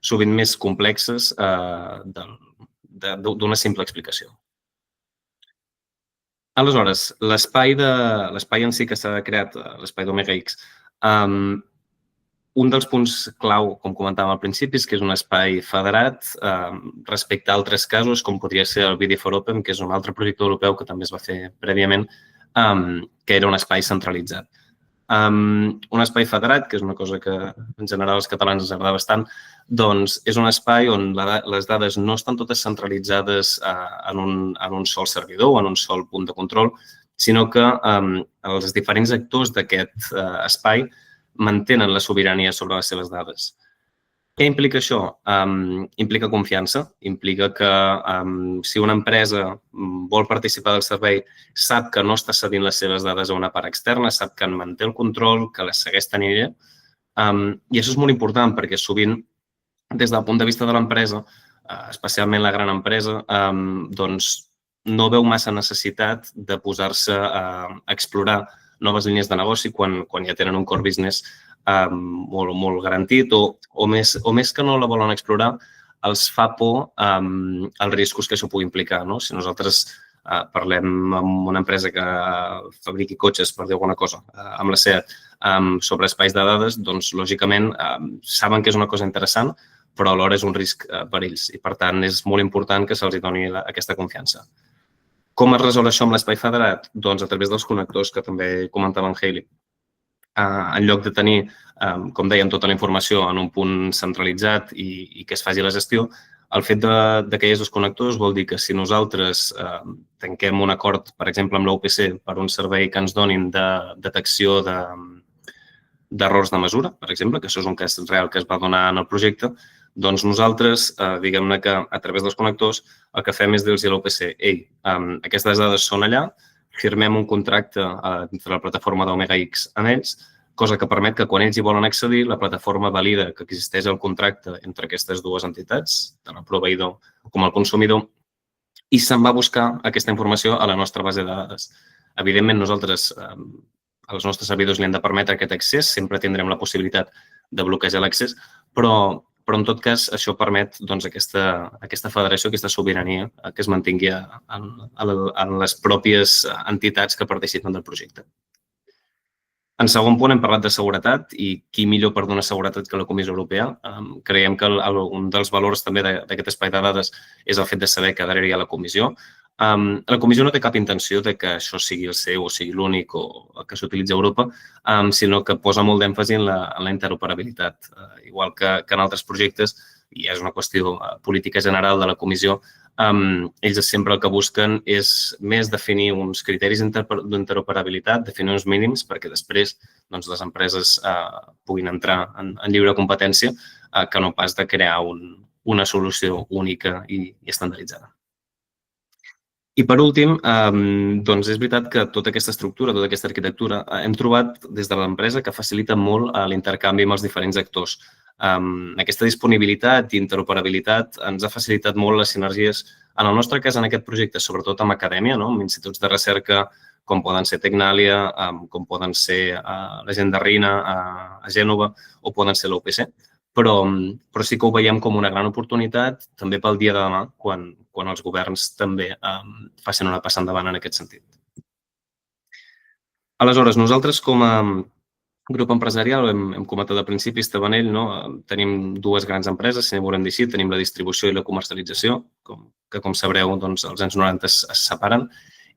S5: sovint més complexes d'una simple explicació. Aleshores, l'espai en si que s'ha creat, l'espai d'Omega X, un dels punts clau, com comentàvem al principi, és que és un espai federat respecte a altres casos, com podria ser el BD4Open, que és un altre projecte europeu que també es va fer prèviament, que era un espai centralitzat. Un espai federat, que és una cosa que en general als catalans ens agrada bastant, doncs és un espai on les dades no estan totes centralitzades en un sol servidor o en un sol punt de control, sinó que els diferents actors d'aquest espai mantenen la sobirania sobre les seves dades. Què implica això? Implica confiança, implica que si una empresa vol participar del servei sap que no està cedint les seves dades a una part externa, sap que en manté el control, que les segueix tenint ella. I això és molt important perquè sovint, des del punt de vista de l'empresa, especialment la gran empresa, doncs no veu massa necessitat de posar-se a explorar noves línies de negoci quan ja tenen un core business molt garantit o més que no la volen explorar, els fa por els riscos que això pugui implicar. Si nosaltres parlem amb una empresa que fabriqui cotxes, per dir alguna cosa, amb la SEAT, sobre espais de dades, doncs, lògicament, saben que és una cosa interessant, però alhora és un risc per ells i, per tant, és molt important que se'ls doni aquesta confiança. Com es resol això amb l'espai federat? Doncs a través dels connectors que també comentava en Hailey. En lloc de tenir, com dèiem, tota la informació en un punt centralitzat i que es faci la gestió, el fet que hi hagi els connectors vol dir que si nosaltres tanquem un acord, per exemple, amb l'OPC per un servei que ens donin de detecció d'errors de mesura, per exemple, que això és un cas real que es va donar en el projecte, doncs nosaltres, diguem-ne que a través dels connectors, el que fem és dir-los a l'OPC, ei, aquestes dades són allà, firmem un contracte entre la plataforma d'Omega X amb ells, cosa que permet que quan ells hi volen accedir, la plataforma valida que existeix el contracte entre aquestes dues entitats, tant el proveïdor com el consumidor, i se'n va buscar aquesta informació a la nostra base de dades. Evidentment, nosaltres, als nostres servidors li hem de permetre aquest accés, sempre tindrem la possibilitat de bloquejar l'accés, però en tot cas això permet aquesta federació, aquesta sobirania que es mantingui en les pròpies entitats que participen del projecte. En segon punt hem parlat de seguretat i qui millor per donar seguretat que la Comissió Europea. Creiem que un dels valors també d'aquest espai de dades és el fet de saber que darrere hi ha la Comissió. La Comissió no té cap intenció que això sigui el seu o sigui l'únic o que s'utilitzi a Europa, sinó que posa molt d'èmfasi en la interoperabilitat. Igual que en altres projectes, i és una qüestió política general de la Comissió, ells sempre el que busquen és més definir uns criteris d'interoperabilitat, definir uns mínims perquè després les empreses puguin entrar en lliure competència que no pas de crear una solució única i estandarditzada. I per últim, doncs és veritat que tota aquesta estructura, tota aquesta arquitectura, hem trobat des de l'empresa que facilita molt l'intercanvi amb els diferents actors. Aquesta disponibilitat i interoperabilitat ens ha facilitat molt les sinergies, en el nostre cas en aquest projecte, sobretot amb acadèmia, amb instituts de recerca com poden ser Tecnàlia, com poden ser la gent de RINA a Gènova o poden ser l'OPC. Però sí que ho veiem com una gran oportunitat també pel dia de demà, quan els governs també facin una passa endavant en aquest sentit. Aleshores, nosaltres com a grup empresarial, hem comentat al principi, Estebanell, tenim dues grans empreses, si n'hi volem dir així, tenim la distribució i la comercialització, que com sabreu, als anys 90 es separen,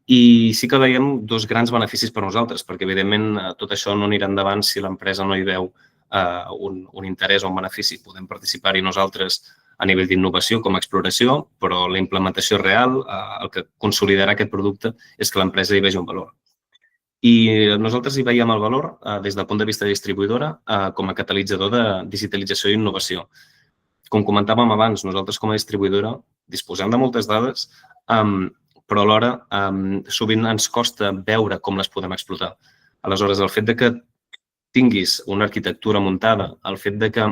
S5: i sí que veiem dos grans beneficis per nosaltres, perquè evidentment tot això no anirà endavant si l'empresa no hi veu un interès o un benefici. Podem participar-hi nosaltres a nivell d'innovació com a exploració, però la implementació real, el que consolidarà aquest producte, és que l'empresa hi vegi un valor. I nosaltres hi veiem el valor des del punt de vista distribuïdora com a catalitzador de digitalització i innovació. Com comentàvem abans, nosaltres com a distribuïdora disposem de moltes dades, però alhora sovint ens costa veure com les podem explotar. Aleshores, el fet que tinguis una arquitectura muntada, el fet que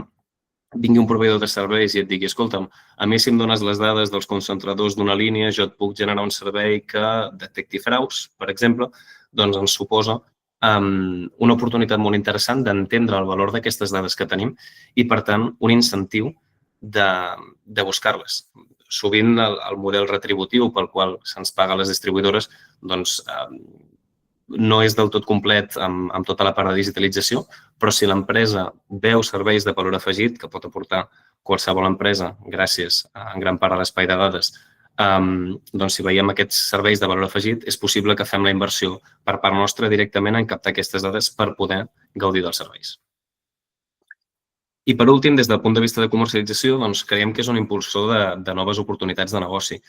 S5: vingui un proveïdor de serveis i et digui, escolta'm, a mi si em dones les dades dels concentradors d'una línia, jo et puc generar un servei que detecti fraus, per exemple, doncs ens suposa una oportunitat molt interessant d'entendre el valor d'aquestes dades que tenim i, per tant, un incentiu de buscar-les. Sovint el model retributiu pel qual se'ns paga a les distribuïdores doncs no és del tot complet amb tota la part de digitalització, però si l'empresa veu serveis de valor afegit que pot aportar qualsevol empresa gràcies en gran part a l'espai de dades doncs si veiem aquests serveis de valor afegit, és possible que fem la inversió per part nostra directament en captar aquestes dades per poder gaudir dels serveis. I per últim, des del punt de vista de comercialització, doncs creiem que és un impulsor de noves oportunitats de negoci.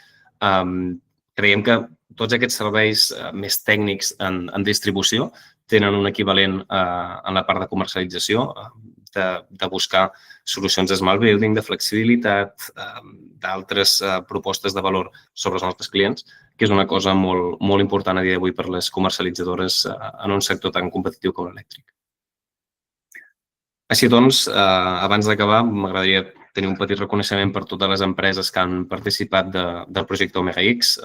S5: Creiem que tots aquests serveis més tècnics en distribució tenen un equivalent en la part de comercialització, de buscar solucions de smart building, de flexibilitat, d'altres propostes de valor sobre els nostres clients, que és una cosa molt important a dia d'avui per les comercialitzadores en un sector tan competitiu com l'elèctric. Així doncs, abans d'acabar, m'agradaria tenir un petit reconeixement per totes les empreses que han participat del projecte Omega X,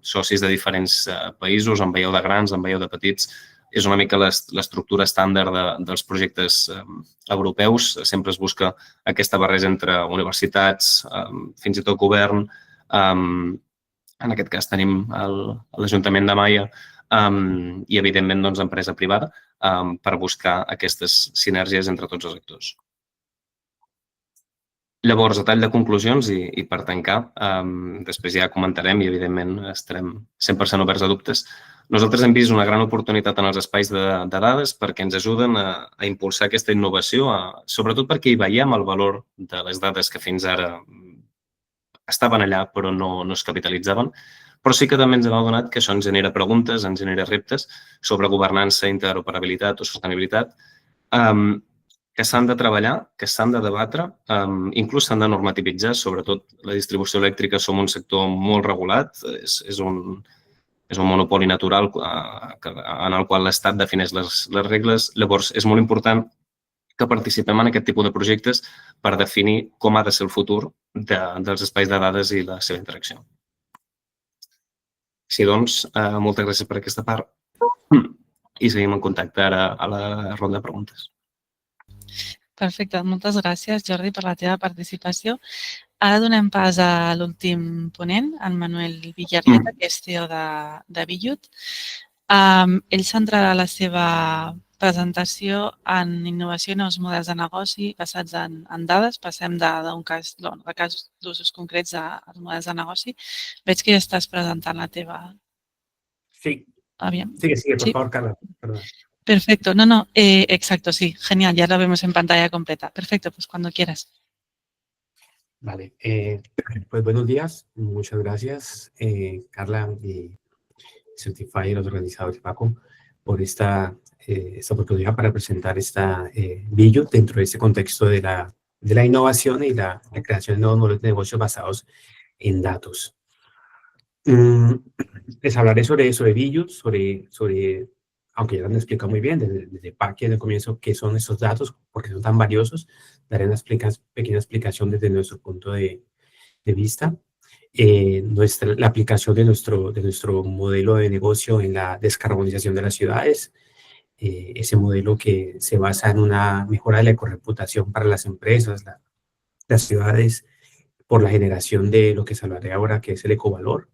S5: socis de diferents països, en veieu de grans, en veieu de petits. És una mica l'estructura estàndard dels projectes europeus. Sempre es busca aquesta barreja entre universitats, fins i tot govern. En aquest cas tenim l'Ajuntament de Maia i, evidentment, empresa privada per buscar aquestes sinergies entre tots els actors. Llavors, a tall de conclusions i per tancar, després ja comentarem i, evidentment, estarem 100% oberts a dubtes. Nosaltres hem vist una gran oportunitat en els espais de dades perquè ens ajuden a impulsar aquesta innovació, sobretot perquè hi veiem el valor de les dades que fins ara estaven allà però no es capitalitzaven. Però sí que també ens hem adonat que això ens genera preguntes, ens genera reptes sobre governança, interoperabilitat o sostenibilitat que s'han de treballar, que s'han de debatre, inclús s'han de normativitzar. Sobretot la distribució elèctrica som un sector molt regulat, és un monopoli natural en el qual l'Estat defineix les regles. Llavors, és molt important que participem en aquest tipus de projectes per definir com ha de ser el futur dels espais de dades i la seva interacció. Així doncs, moltes gràcies per aquesta part i seguim en contacte ara a la ronda de preguntes.
S1: Perfecte, moltes gràcies, Jordi, per la teva participació. Ara donem pas a l'últim ponent, en Manuel Villarrieta, que és CEO de Villut. Ell centrarà la seva presentació en innovació i nous models de negoci basats en dades. Passem de casos d'usos concrets als models de negoci. Veig que ja estàs presentant la teva...
S6: Sí.
S1: Aviam.
S6: Sigue, por favor, Carla. Perdón.
S1: Perfecto. No, exacto, sí. Genial, ya lo vemos en pantalla completa. Perfecto, pues cuando quieras.
S6: Vale. Pues buenos días. Muchas gracias, Carla y Certify, los organizadores, Paco, por esta oportunidad para presentar esta Villut dentro de este contexto de la innovación y la creación de nuevos modelos de negocios basados en datos. Les hablaré sobre Villut, aunque ya lo han explicado muy bien desde Paqui en el comienzo, qué son esos datos, por qué son tan valiosos. Daré una pequeña explicación desde nuestro punto de vista. La aplicación de nuestro modelo de negocio en la descarbonización de las ciudades, ese modelo que se basa en una mejora de la ecorreputación para las empresas, las ciudades, por la generación de lo que se hablaré ahora, que es el ecovalor.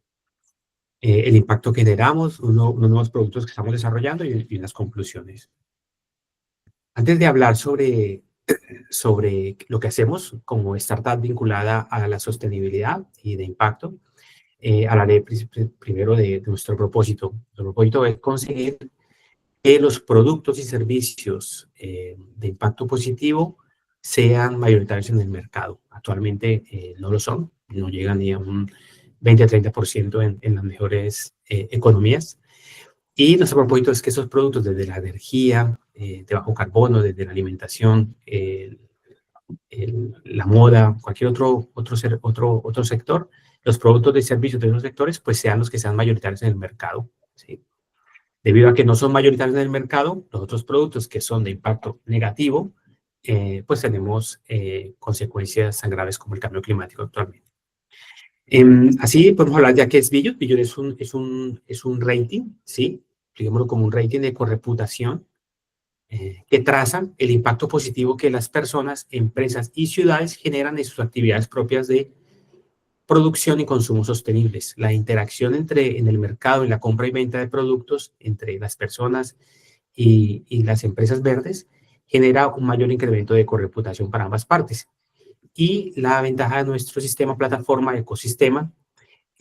S6: El impacto que generamos, unos nuevos productos que estamos desarrollando y unas conclusiones. Antes de hablar sobre lo que hacemos como startup vinculada a la sostenibilidad y de impacto, hablaré primero de nuestro propósito. Nuestro propósito es conseguir que los productos y servicios de impacto positivo sean mayoritarios en el mercado. Actualmente no lo son, no llegan ni a un 20-30% en las mejores economías. Y nuestro propósito es que esos productos, desde la energía, de bajo carbono, desde la alimentación, la moda, cualquier otro sector, los productos y servicios de esos sectores, pues sean los que sean mayoritarios en el mercado, ¿sí? Debido a que no son mayoritarios en el mercado, los otros productos que son de impacto negativo, pues tenemos consecuencias tan graves como el cambio climático actualmente. Así podemos hablar ya que es Villut. Villut es un rating, ¿sí? Expliquémoslo como un rating de ecorreputación que traza el impacto positivo que las personas, empresas y ciudades generan en sus actividades propias de producción y consumo sostenibles. La interacción en el mercado, en la compra y venta de productos entre las personas y las empresas verdes genera un mayor incremento de ecorreputación para ambas partes. Y la ventaja de nuestro sistema, plataforma, ecosistema,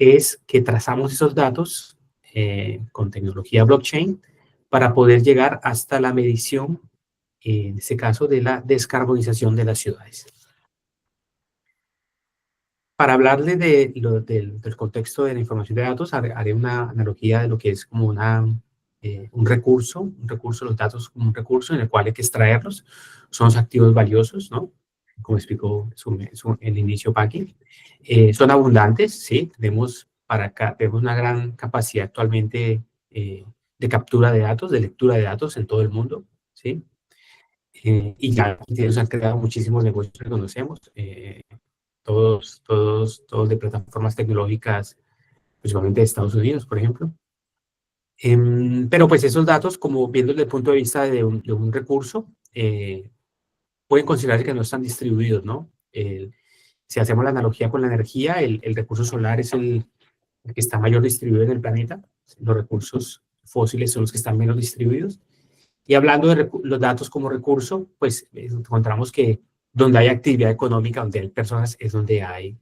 S6: es que trazamos esos datos con tecnología blockchain para poder llegar hasta la medición, en este caso, de la descarbonización de las ciudades. Para hablarle del contexto de la información de datos, haré una analogía de lo que es como un recurso, los datos como un recurso en el cual hay que extraerlos. Son los activos valiosos, ¿no? Como explicó en el inicio Paqui. Son abundantes, ¿sí? Tenemos una gran capacidad actualmente de captura de datos, de lectura de datos en todo el mundo, ¿sí? Y ya se han creado muchísimos negocios que conocemos, todos de plataformas tecnológicas, principalmente de Estados Unidos, por ejemplo. Pero pues esos datos, como viendo desde el punto de vista de un recurso, pueden considerarse que no están distribuidos, ¿no? Si hacemos la analogía con la energía, el recurso solar es el que está mayor distribuido en el planeta. Los recursos fósiles son los que están menos distribuidos. Y hablando de los datos como recurso, pues encontramos que donde hay actividad económica, donde hay personas, es donde hay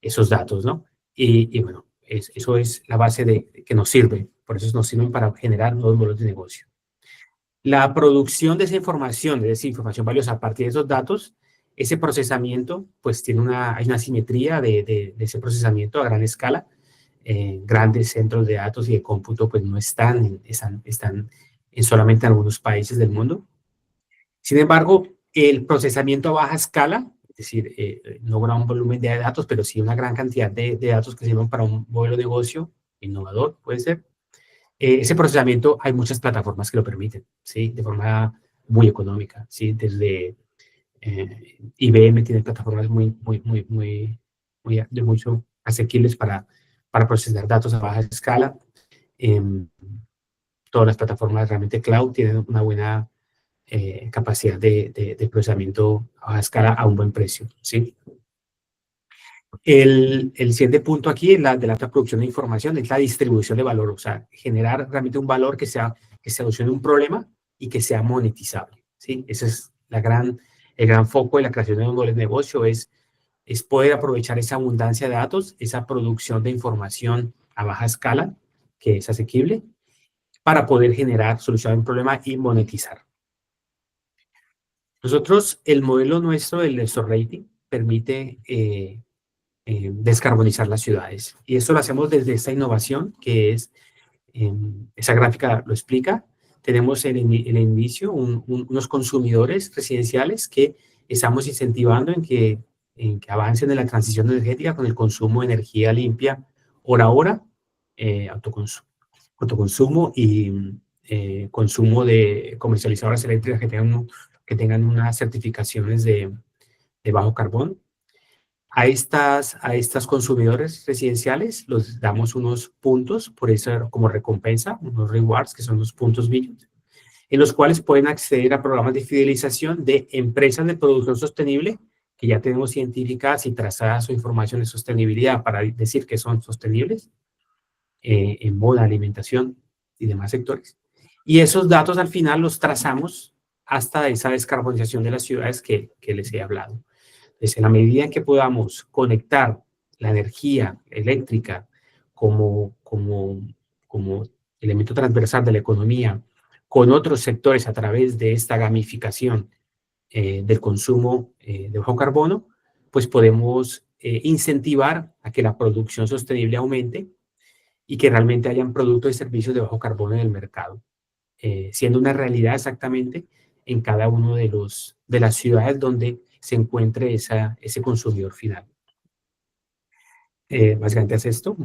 S6: esos datos, ¿no? Y bueno, eso es la base que nos sirve. Por eso nos sirven para generar nuevos modelos de negocio. La producción de esa información, de esa información valiosa a partir de esos datos, ese procesamiento, pues hay una simetría de ese procesamiento a gran escala. Grandes centros de datos y de cómputo pues no están solamente en algunos países del mundo. Sin embargo, el procesamiento a baja escala, es decir, no gran volumen de datos, pero sí una gran cantidad de datos que sirven para un modelo de negocio innovador, puede ser. Ese procesamiento hay muchas plataformas que lo permiten, ¿sí? De forma muy económica, ¿sí? Desde IBM tiene plataformas muy asequibles para procesar datos a baja escala. Todas las plataformas realmente cloud tienen una buena capacidad de procesamiento a baja escala a un buen precio, ¿sí? El siguiente punto aquí de la alta producción de información es la distribución de valor, o sea, generar realmente un valor que solucione un problema y que sea monetizable, ¿sí? Ese es el gran foco de la creación de un modelo de negocio, es poder aprovechar esa abundancia de datos, esa producción de información a baja escala, que es asequible, para poder solucionar un problema y monetizar. Nosotros, el modelo nuestro, el nuestro rating, permite descarbonizar las ciudades. Y esto lo hacemos desde esta innovación, que es, esa gráfica lo explica. Tenemos en el inicio unos consumidores residenciales que estamos incentivando en que avancen en la transición energética con el consumo de energía limpia hora a hora, autoconsumo y consumo de comercializadoras eléctricas que tengan unas certificaciones de bajo carbón. A estas consumidores residenciales los damos unos puntos por eso como recompensa, unos rewards que son los puntos Billund, en los cuales pueden acceder a programas de fidelización de empresas de producción sostenible que ya tenemos identificadas y trazada su información de sostenibilidad para decir que son sostenibles en moda, alimentación y demás sectores. Y esos datos al final los trazamos hasta esa descarbonización de las ciudades que les he hablado. Entonces, en la medida en que podamos conectar la energía eléctrica como elemento transversal de la economía con otros sectores a través de esta gamificación del consumo de bajo carbono, pues podemos incentivar a que la producción sostenible aumente y que realmente hayan productos y servicios de bajo carbono en el mercado, siendo una realidad exactamente en cada uno de las ciudades donde se encuentre ese consumidor final. Básicamente es esto,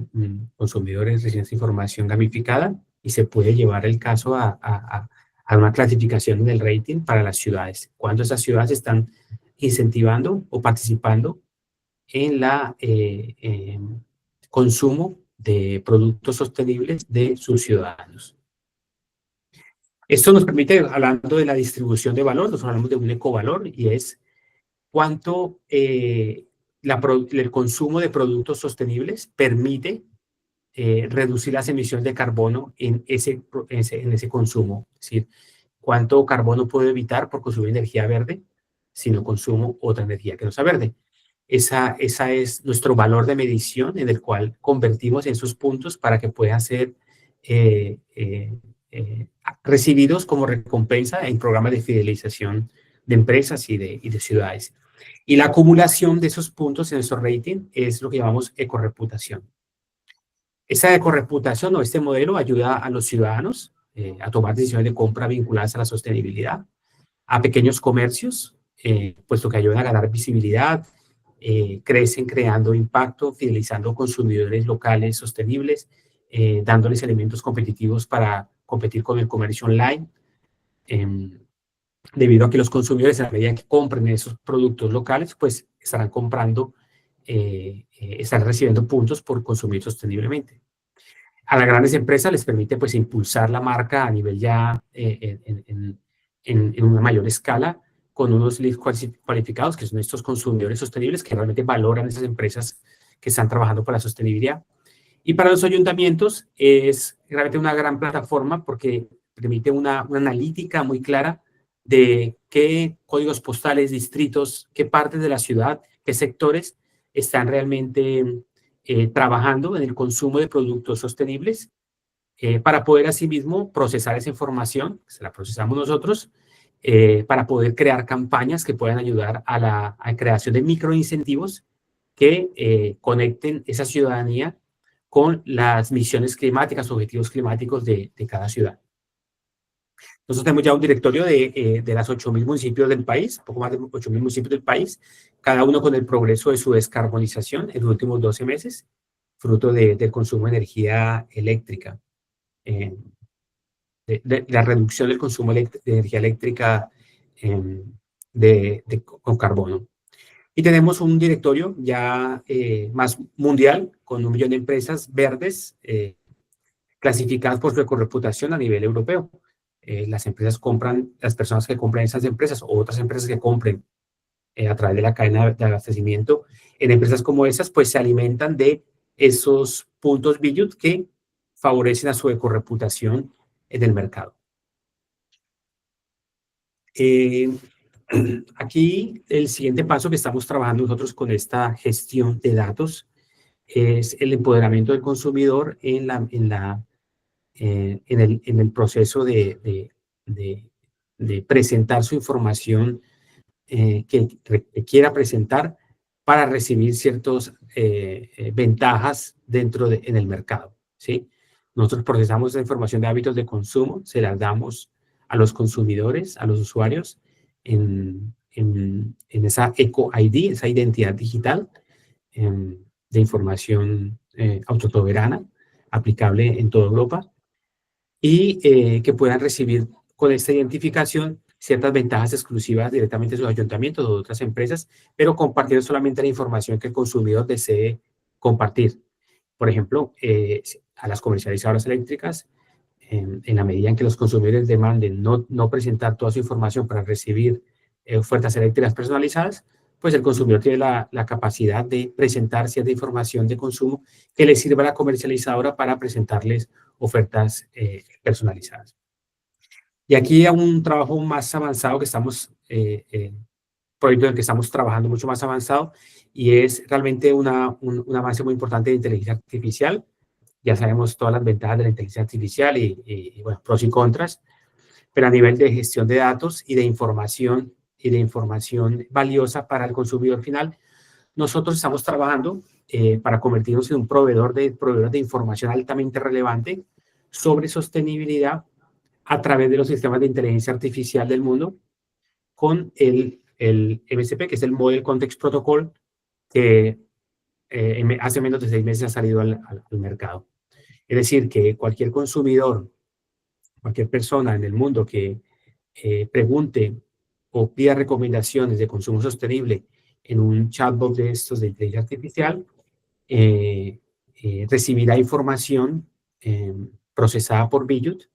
S6: consumidores reciben esa información gamificada y se puede llevar el caso a una clasificación del rating para las ciudades. Cuando esas ciudades están incentivando o participando en el consumo de productos sostenibles de sus ciudadanos. Esto nos permite, hablando de la distribución de valor, nos hablamos de un ecovalor y es cuánto el consumo de productos sostenibles permite reducir las emisiones de carbono en ese consumo. Es decir, cuánto carbono puedo evitar por consumir energía verde si no consumo otra energía que no sea verde. esa es nuestro valor de medición en el cual convertimos esos puntos para que puedan ser recibidos como recompensa en programas de fidelización de empresas y de ciudades. Y la acumulación de esos puntos en nuestro rating es lo que llamamos ecorreputación. Esa ecorreputación o este modelo ayuda a los ciudadanos a tomar decisiones de compra vinculadas a la sostenibilidad, a pequeños comercios, puesto que ayudan a ganar visibilidad, crecen creando impacto, fidelizando consumidores locales sostenibles, dándoles elementos competitivos para competir con el comercio online, debido a que los consumidores, a la medida que compren esos productos locales, pues estarán comprando, estarán recibiendo puntos por consumir sosteniblemente. A las grandes empresas les permite pues impulsar la marca a nivel ya en una mayor escala, con unos leads cualificados, que son estos consumidores sostenibles que realmente valoran esas empresas que están trabajando por la sostenibilidad. Y para los ayuntamientos es realmente una gran plataforma porque permite una analítica muy clara de qué códigos postales, distritos, qué partes de la ciudad, qué sectores están realmente trabajando en el consumo de productos sostenibles para poder asimismo procesar esa información, se la procesamos nosotros, para poder crear campañas que puedan ayudar a la creación de microincentivos que conecten esa ciudadanía con las misiones climáticas, objetivos climáticos de cada ciudad. Nosotros tenemos ya un directorio de las 8.000 municipios del país, poco más de 8.000 municipios del país, cada uno con el progreso de su descarbonización en los últimos 12 meses, fruto del consumo de energía eléctrica, de la reducción del consumo de energía eléctrica con carbono. Y tenemos un directorio ya más mundial, con 1 millón de empresas verdes clasificadas por su ecorreputación a nivel europeo. Las empresas compran, las personas que compran esas empresas o otras empresas que compren a través de la cadena de abastecimiento en empresas como esas, pues se alimentan de esos puntos Billiot que favorecen a su ecorreputación en el mercado. Aquí el siguiente paso que estamos trabajando nosotros con esta gestión de datos es el empoderamiento del consumidor en el proceso de presentar su información que quiera presentar para recibir ciertas ventajas en el mercado, ¿sí? Nosotros procesamos esa información de hábitos de consumo, se las damos a los consumidores, a los usuarios, en esa Eco-ID, esa identidad digital de información autosoberana, aplicable en toda Europa, y que puedan recibir con esta identificación ciertas ventajas exclusivas directamente de sus ayuntamientos o de otras empresas, pero compartiendo solamente la información que el consumidor desee compartir. Por ejemplo, a las comercializadoras eléctricas, en la medida en que los consumidores demanden no presentar toda su información para recibir ofertas eléctricas personalizadas, pues el consumidor tiene la capacidad de presentar cierta información de consumo que le sirva a la comercializadora para presentarles ofertas personalizadas. Y aquí hay un trabajo más avanzado que estamos, proyecto en el que estamos trabajando mucho más avanzado, y es realmente un avance muy importante de inteligencia artificial. Ya sabemos todas las ventajas de la inteligencia artificial y bueno, pros y contras, pero a nivel de gestión de datos y de información valiosa para el consumidor final, nosotros estamos trabajando para convertirnos en un proveedor de información altamente relevante sobre sostenibilidad a través de los sistemas de inteligencia artificial del mundo con el MCP, que es el Model Context Protocol, que hace menos de 6 meses ha salido al mercado. Es decir, que cualquier consumidor, cualquier persona en el mundo que pregunte o pida recomendaciones de consumo sostenible en un chatbot de estos de inteligencia artificial, recibirá información procesada por Billiot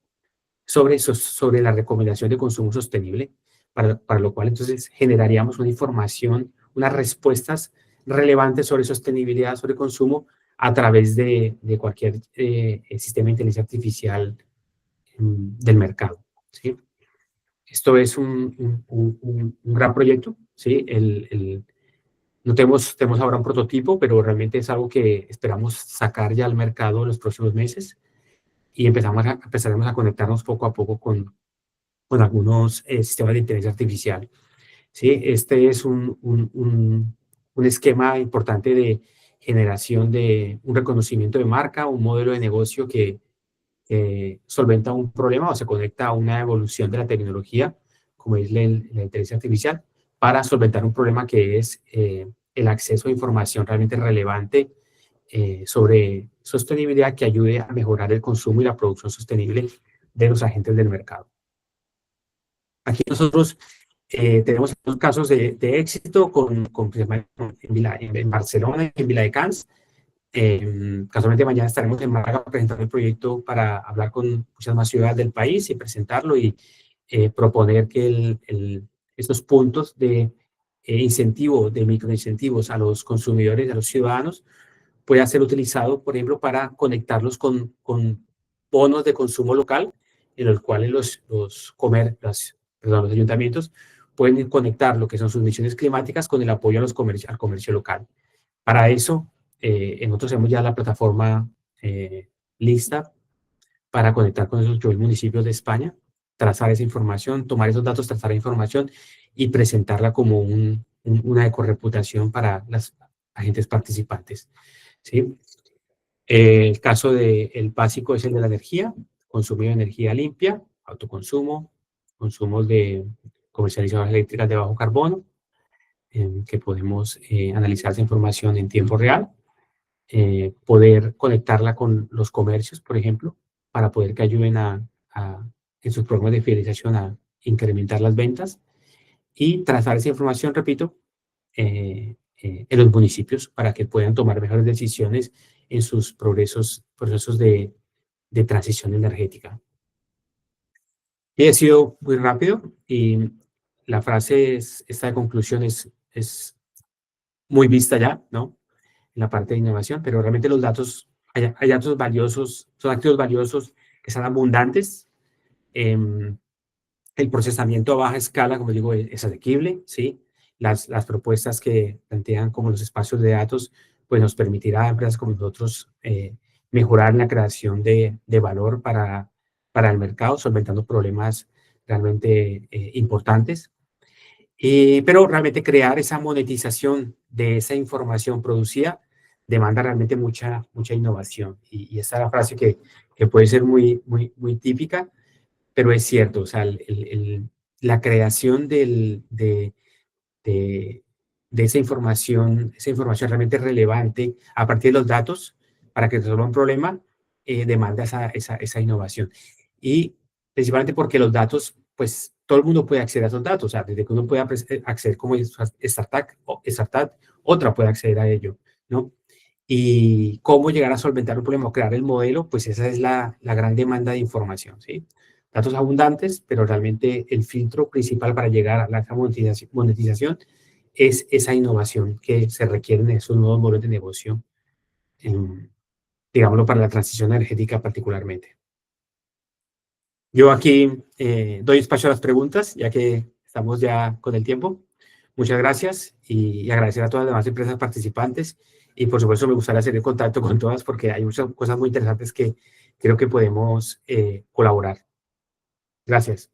S6: sobre la recomendación de consumo sostenible, para lo cual entonces generaríamos una información, unas respuestas relevantes sobre sostenibilidad, sobre consumo, a través de cualquier sistema de inteligencia artificial del mercado, ¿sí? Esto es un gran proyecto, ¿sí? No tenemos ahora un prototipo, pero realmente es algo que esperamos sacar ya al mercado en los próximos meses y empezaremos a conectarnos poco a poco con algunos sistemas de inteligencia artificial. ¿Sí? Este es un esquema importante de generación de un reconocimiento de marca, un modelo de negocio que solventa un problema o se conecta a una evolución de la tecnología, como es la inteligencia artificial, para solventar un problema que es el acceso a información realmente relevante sobre sostenibilidad que ayude a mejorar el consumo y la producción sostenible de los agentes del mercado. Aquí nosotros tenemos dos casos de éxito en Barcelona y en Viladecans. Casualmente mañana estaremos en Málaga presentando el proyecto para hablar con muchas más ciudades del país y presentarlo y proponer que estos puntos de incentivo, de microincentivos a los consumidores, a los ciudadanos, pueda ser utilizado, por ejemplo, para conectarlos con bonos de consumo local, en los cuales los ayuntamientos pueden conectar lo que son sus misiones climáticas con el apoyo al comercio local. Para eso, nosotros tenemos ya la plataforma lista para conectar con esos 8 municipios de España, trazar esa información, tomar esos datos, trazar la información y presentarla como una ecorreputación para los agentes participantes. ¿Sí? El caso del básico es el de la energía, consumo de energía limpia, autoconsumo, consumos de comercializadoras eléctricas de bajo carbono, que podemos analizar esa información en tiempo real, poder conectarla con los comercios, por ejemplo, para poder que ayuden en sus programas de fidelización a incrementar las ventas y trazar esa información, repito, en los municipios para que puedan tomar mejores decisiones en sus procesos de transición energética. Y ha sido muy rápido y la frase esta de conclusión es muy vista ya, ¿no? En la parte de innovación, pero realmente los datos, hay datos valiosos, son activos valiosos que son abundantes. El procesamiento a baja escala, como digo, es asequible, ¿sí? Las propuestas que plantean como los espacios de datos, pues nos permitirá a empresas como nosotros mejorar la creación de valor para el mercado, solventando problemas realmente importantes. Pero realmente crear esa monetización de esa información producida demanda realmente mucha innovación. Y esta es la frase que puede ser muy típica, pero es cierto, o sea, la creación de esa información realmente relevante a partir de los datos para que resuelva un problema, demanda esa innovación. Y principalmente porque los datos, pues todo el mundo puede acceder a esos datos, o sea, desde que uno pueda acceder como startup, otra puede acceder a ello, ¿no? Y cómo llegar a solventar un problema o crear el modelo, pues esa es la gran demanda de información, ¿sí? Datos abundantes, pero realmente el filtro principal para llegar a la monetización es esa innovación que se requiere en esos nuevos modelos de negocio, digámoslo, para la transición energética particularmente. Yo aquí doy espacio a las preguntas, ya que estamos ya con el tiempo. Muchas gracias y agradecer a todas las demás empresas participantes. Y por supuesto me gustaría hacer el contacto con todas porque hay muchas cosas muy interesantes que creo que podemos colaborar. Gracias.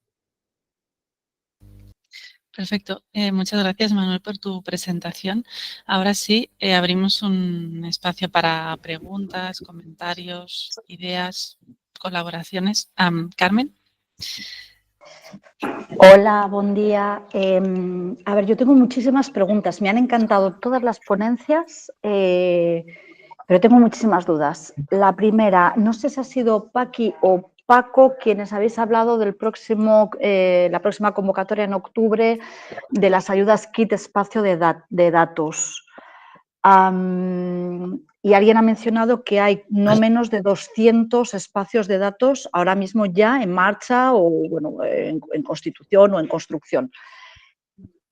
S1: Perfecto. Muchas gracias, Manuel, por tu presentación. Ahora sí, abrimos un espacio para preguntas, comentarios, ideas, colaboraciones. Carmen.
S7: Hola, buen día. A ver, yo tengo muchísimas preguntas. Me han encantado todas las ponencias, pero tengo muchísimas dudas. La primera, no sé si ha sido Paqui o Paco quienes habéis hablado del la próxima convocatoria en octubre de las ayudas Kit Espacio de Datos. Y alguien ha mencionado que hay no menos de 200 espacios de datos ahora mismo ya en marcha o bueno, en constitución o en construcción.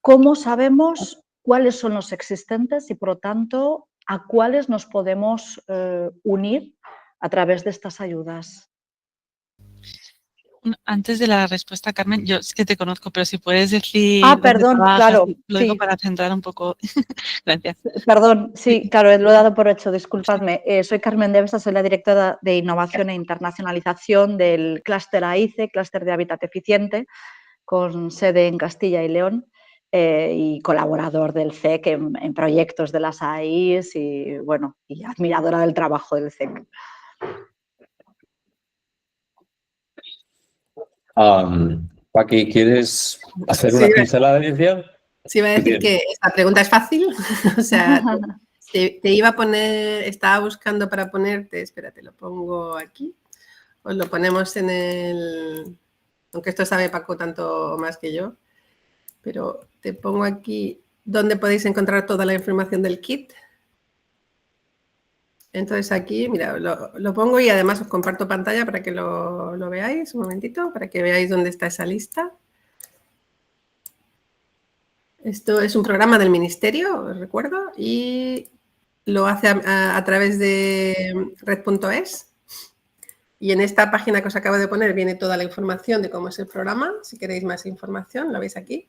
S7: ¿Cómo sabemos cuáles son los existentes y, por lo tanto, a cuáles nos podemos unir a través de estas ayudas?
S1: antes de la respuesta, Carmen, yo es que te conozco, pero si puedes decir
S7: Ah,
S1: dónde
S7: perdón,
S1: trabajas,
S7: claro,
S1: lo digo
S7: sí.
S1: para centrar un poco. Gracias.
S7: Perdón, sí, claro, lo he dado por hecho, disculpadme. Soy Carmen Devesa, soy la directora de Innovación e Internacionalización del clúster AICE, clúster de Hábitat Eficiente, con sede en Castilla y León y colaborador del CEC en proyectos de las AIs y, bueno, y admiradora del trabajo del CEC.
S3: Paqui, ¿quieres hacer
S2: Sí,
S3: una pincelada inicial?
S2: Sí, iba a decir
S3: Bien.
S2: que esta pregunta es fácil. O sea, te iba a poner, estaba buscando para ponerte, espérate, lo pongo aquí. Os lo ponemos en el, aunque esto sabe Paco tanto más que yo, pero te pongo aquí donde podéis encontrar toda la información del kit. Entonces aquí, mira, lo pongo y además os comparto pantalla para que lo veáis, un momentito, para que veáis dónde está esa lista. Esto es un programa del Ministerio, os recuerdo, y lo hace a través de red.es. Y en esta página que os acabo de poner viene toda la información de cómo es el programa. Si queréis más información, lo veis aquí.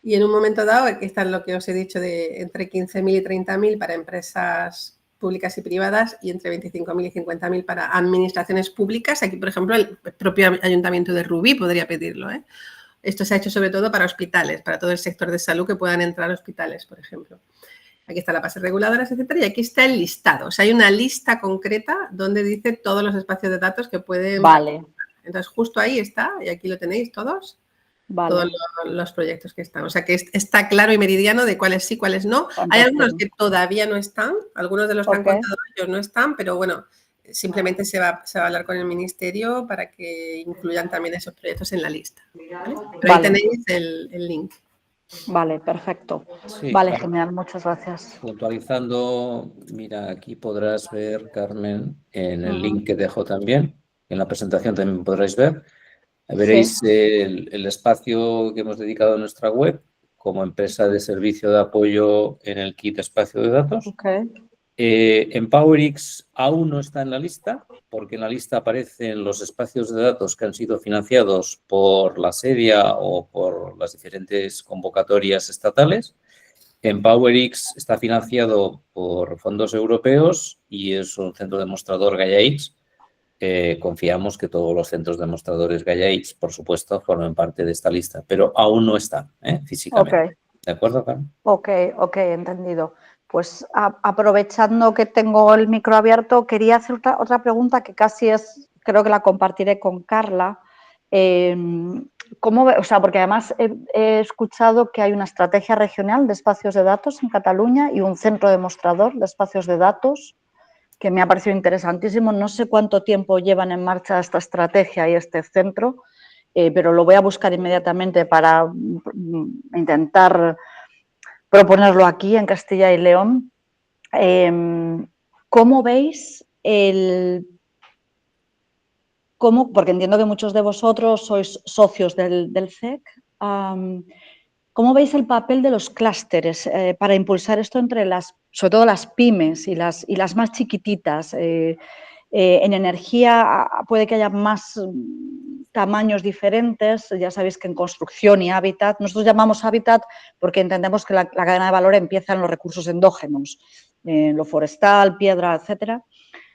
S2: Y en un momento dado, aquí está lo que os he dicho de entre 15.000 y 30.000 para empresas públicas y privadas y entre 25.000 y 50.000 para administraciones públicas. Aquí, por ejemplo, el propio Ayuntamiento de Rubí podría pedirlo, ¿eh? Esto se ha hecho sobre todo para hospitales, para todo el sector de salud que puedan entrar a hospitales, por ejemplo. Aquí está la base reguladora, etcétera, y aquí está el listado. O sea, hay una lista concreta donde dice todos los espacios de datos que pueden...
S7: Vale.
S2: Entonces, justo ahí está, y aquí lo tenéis todos.
S7: Vale.
S2: Todos los proyectos que están. O sea, que está claro y meridiano de cuáles sí, cuáles no. Hay algunos que todavía no están, algunos de los que han contado ellos no están, pero bueno, simplemente se va a hablar con el Ministerio para que incluyan también esos proyectos en la lista. ¿Vale? Pero ahí tenéis el link.
S7: Vale, perfecto.
S3: Sí,
S7: vale, genial, muchas gracias.
S3: Puntualizando, mira, aquí podrás ver, Carmen, en el link que dejo también, en la presentación también podréis ver. Veréis el espacio que hemos dedicado a nuestra web como empresa de servicio de apoyo en el kit espacio de datos. EmpowerX aún no está en la lista, porque en la lista aparecen los espacios de datos que han sido financiados por la SEDIA o por las diferentes convocatorias estatales. EmpowerX está financiado por fondos europeos y es un centro demostrador GaiaX. Confiamos que todos los centros demostradores GaiaX, por supuesto, formen parte de esta lista, pero aún no están físicamente. ¿De acuerdo, Carmen?
S7: Ok, entendido. Pues aprovechando que tengo el micro abierto, quería hacer otra pregunta que casi creo que la compartiré con Carla. O sea, porque además he escuchado que hay una estrategia regional de espacios de datos en Cataluña y un centro demostrador de espacios de datos que me ha parecido interesantísimo. No sé cuánto tiempo llevan en marcha esta estrategia y este centro, pero lo voy a buscar inmediatamente para intentar proponerlo aquí en Castilla y León. ¿Cómo veis porque entiendo que muchos de vosotros sois socios del CEC, ¿cómo veis el papel de los clústeres para impulsar esto entre sobre todo las pymes y las más chiquititas? En energía puede que haya más tamaños diferentes, ya sabéis que en construcción y hábitat, nosotros llamamos hábitat porque entendemos que la cadena de valor empieza en los recursos endógenos, en lo forestal, piedra, etcétera,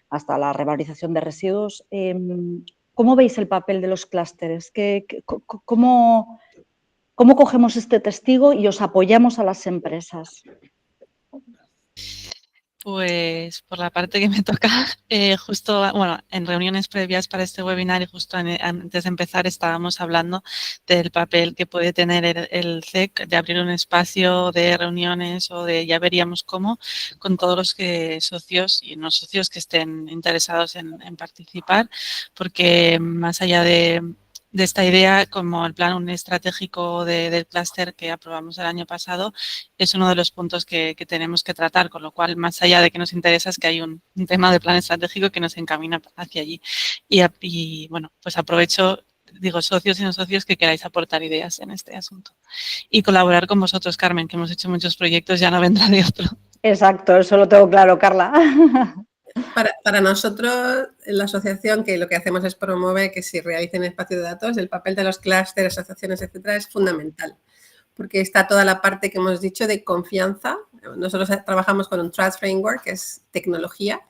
S7: hasta la revalorización de residuos. ¿Cómo veis el papel de los clústeres? ¿Cómo cogemos este testigo y os apoyamos a las empresas?
S1: Pues por la parte que me toca, justo, bueno, en reuniones previas para este webinar y justo antes de empezar estábamos hablando del papel que puede tener el CEC de abrir un espacio de reuniones o de, ya veríamos cómo, con todos los socios y no socios que estén interesados en participar, porque más allá de esta idea, como el plan estratégico del clúster que aprobamos el año pasado, es uno de los puntos que tenemos que tratar, con lo cual, más allá de que nos interesa, es que hay un tema de plan estratégico que nos encamina hacia allí. Y bueno, pues aprovecho, digo, socios y no socios que queráis aportar ideas en este asunto. Y colaborar con vosotros, Carmen, que hemos hecho muchos proyectos, ya no vendrá de otro.
S7: Exacto, eso lo tengo claro, Carla.
S2: Para nosotros, en la asociación, que lo que hacemos es promover que se realicen espacios de datos, el papel de los clústeres, asociaciones, etcétera, es fundamental. Porque está toda la parte que hemos dicho de confianza. Nosotros trabajamos con un Trust Framework, que es tecnología,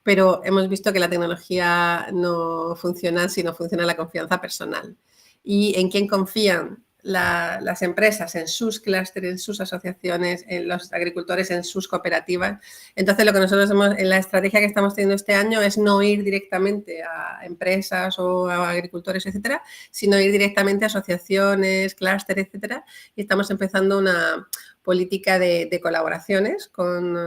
S2: pero hemos visto que la tecnología no funciona si no funciona la confianza personal. ¿Y en quién confían las empresas? En sus clústeres, en sus asociaciones, en los agricultores, en sus cooperativas. Entonces, lo que nosotros hemos, en la estrategia que estamos teniendo este año es no ir directamente a empresas o a agricultores, etcétera, sino ir directamente a asociaciones, clústeres, etcétera. Y estamos empezando una política de colaboraciones con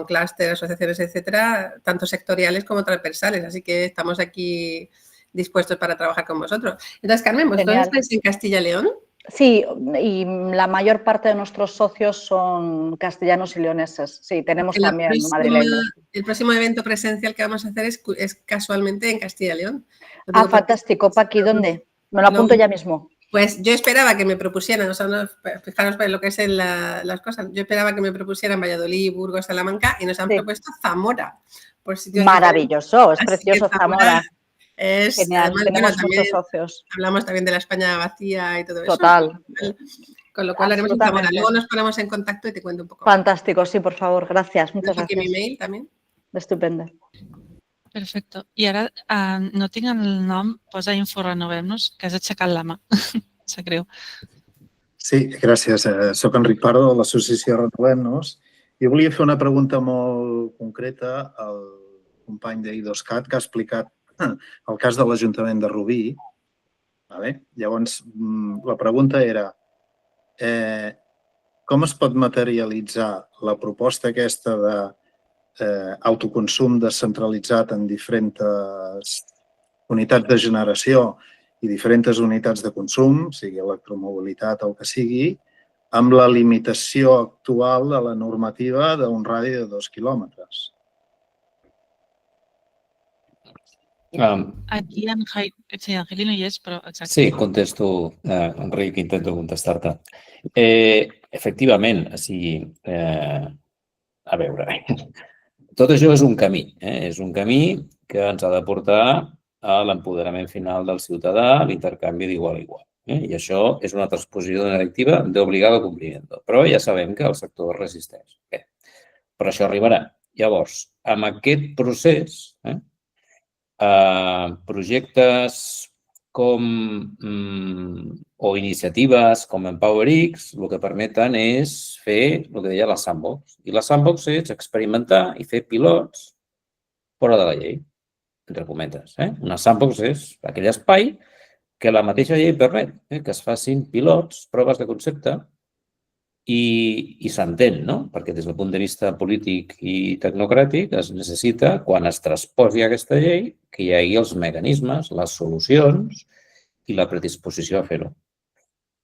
S2: clústeres, asociaciones, etcétera, tanto sectoriales como transversales. Así que estamos aquí dispuestos para trabajar con vosotros. Entonces, Carmen, ¿vosotros estáis en Castilla y León?
S7: Sí, y la mayor parte de nuestros socios son castellanos y leoneses. Sí, tenemos también madrileños.
S2: El próximo evento presencial que vamos a hacer es casualmente en Castilla y León.
S7: Ah, fantástico. Paqui, ¿dónde? Me lo apunto ya mismo.
S2: Pues yo esperaba que me propusieran, o sea, fijaros lo que es en las cosas, yo esperaba que me propusieran Valladolid, Burgos, Salamanca y nos han propuesto Zamora. Por
S7: maravilloso, es precioso Zamora.
S2: Es,
S7: genial,
S2: además,
S7: tenemos
S2: también
S7: muchos socios.
S2: Hablamos también de la España vacía y todo eso.
S7: Total.
S2: Con lo cual haremos en Zamora. Luego nos ponemos en contacto y te cuento un poco.
S7: Fantástico, sí, por favor, gracias. Muchas
S2: gracias.
S7: Aquí
S2: mi mail també.
S7: Estupendo.
S1: Perfecte. I ara no tinc el nom, posa Info Renovem-nos, que has aixecat la mà. Sap greu.
S8: Sí, gràcies. Soc Enric Pardo, de l'associació Renovem-nos, i volia fer una pregunta molt concreta al company d'Idoscat, que ha explicat el cas de l'Ajuntament de Rubí. Llavors, la pregunta era com es pot materialitzar la proposta aquesta d'autoconsum descentralitzat en diferents unitats de generació i diferents unitats de consum, sigui electromobilitat o el que sigui, amb la limitació actual de la normativa d'un radi de 2 quilòmetres.
S1: Aquí en Geli no hi és, però exacte.
S3: Sí, contesto, Enric, intento contestar-te. Efectivament, a veure, tot això és un camí. És un camí que ens ha de portar a l'empoderament final del ciutadà, l'intercanvi d'igual a igual. I això és una transposició d'una directiva d'obligado complimiento. Però ja sabem que el sector resisteix. Però això arribarà. Llavors, amb aquest procés, projectes o iniciatives com EmpowerX el que permeten és fer el que deia la sandbox. I la sandbox és experimentar i fer pilots fora de la llei, entre cometes. Una sandbox és aquell espai que la mateixa llei permet que es facin pilots, proves de concepte, i s'entén, perquè des del punt de vista polític i tecnocràtic es necessita, quan es transposi aquesta llei, que hi hagi els mecanismes, les solucions i la predisposició a fer-ho.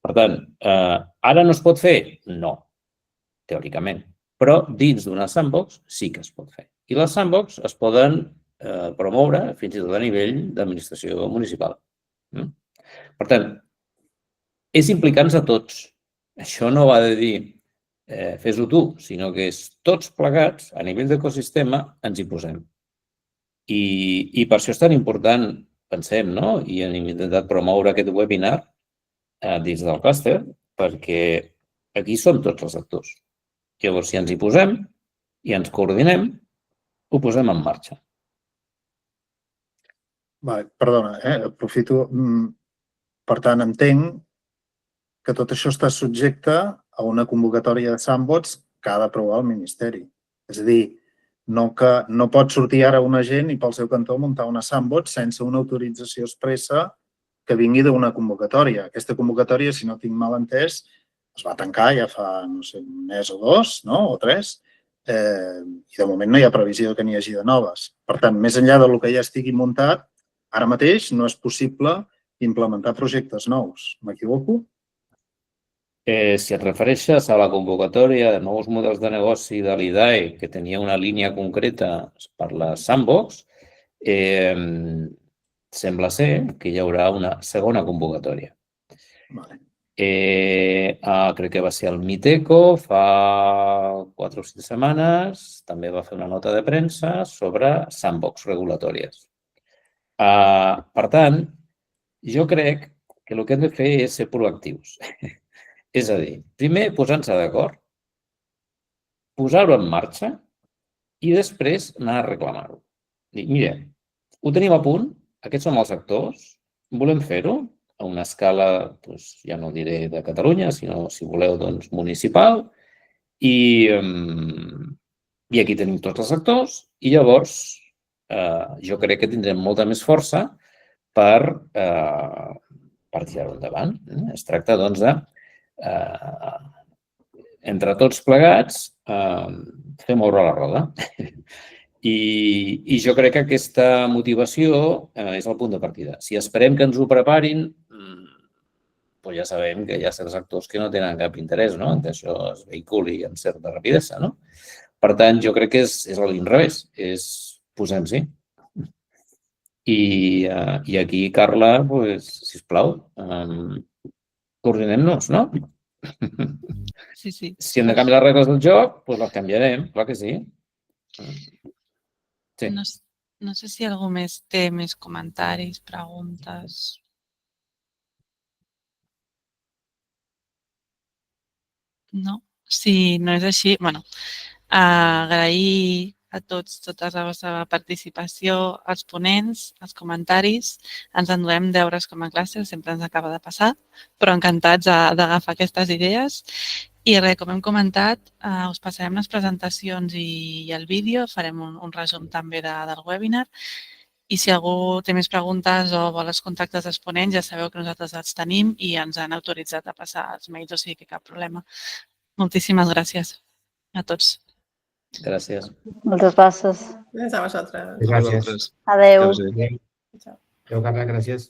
S3: Per tant, ara no es pot fer? No, teòricament. Però dins d'una sandbox sí que es pot fer. I les sandbox es poden promoure fins i tot a nivell d'administració municipal. Per tant, és implicar-nos a tots. Això no va de dir fes-ho tu, sinó que és tots plegats, a nivell d'ecosistema, ens hi posem. I per això és tan important, pensem, i hem intentat promoure aquest webinar dins del clúster, perquè aquí som tots els actors. Llavors, si ens hi posem i ens coordinem, ho posem en marxa.
S8: Perdona, aprofito. Per tant, entenc que tot això està subjecte a una convocatòria de sandbox que ha d'aprovar el Ministeri. És a dir, no pot sortir ara un agent i pel seu cantó muntar una sandbox sense una autorització expressa que vingui d'una convocatòria. Aquesta convocatòria, si no tinc mal entès, es va tancar ja fa, no sé, un mes o dos, o 3, i de moment no hi ha previsió que n'hi hagi de noves. Per tant, més enllà del que ja estigui muntat, ara mateix no és possible implementar projectes nous. M'equivoco?
S3: Si et refereixes a la convocatòria de nous models de negoci de l'IDAE, que tenia una línia concreta per la sandbox, sembla ser que hi haurà una segona convocatòria. Crec que va ser el Miteco fa 4 o 5 setmanes, també va fer una nota de premsa sobre sandbox regulatòries. Per tant, jo crec que el que hem de fer és ser proactius. És a dir, primer posar-nos d'acord, posar-ho en marxa i després anar a reclamar-ho. Dir, mira, ho tenim a punt, aquests són els actors, volem fer-ho a una escala, doncs, ja no diré de Catalunya, sinó, si voleu, doncs, municipal, i aquí tenim tots els actors, i llavors jo crec que tindrem molta més força per tirar-ho endavant. Es tracta, doncs, de, entre tots plegats, fer moure la roda. I jo crec que aquesta motivació és el punt de partida. Si esperem que ens ho preparin, doncs ja sabem que hi ha certs actors que no tenen cap interès, no?, en que això es vehiculi amb certa rapidesa, no? Per tant, jo crec que és a l'inrevés, és posem-s'hi. I aquí, Carla, doncs, sisplau, coordinem-nos, no?
S1: Sí, sí.
S3: Si hem de canviar les regles del joc, doncs les canviarem, clar que sí. Sí.
S1: No sé si algú més té més comentaris, preguntes. No? Si no és així, bueno, agrair a tots tota la vostra participació, els ponents, els comentaris. Ens enduem deures com a classe, sempre ens acaba de passar, però encantats d'agafar aquestes idees. I res, com hem comentat, us passarem les presentacions i el vídeo, farem un resum també del webinar. I si algú té més preguntes o vol els contactes dels ponents, ja sabeu que nosaltres els tenim i ens han autoritzat a passar els mails, o sigui que cap problema. Moltíssimes gràcies a tots.
S3: Gràcies.
S7: Moltes gràcies.
S2: Gràcies a vosaltres.
S6: Gràcies.
S7: Adeu.
S6: Adéu, Carla, gràcies.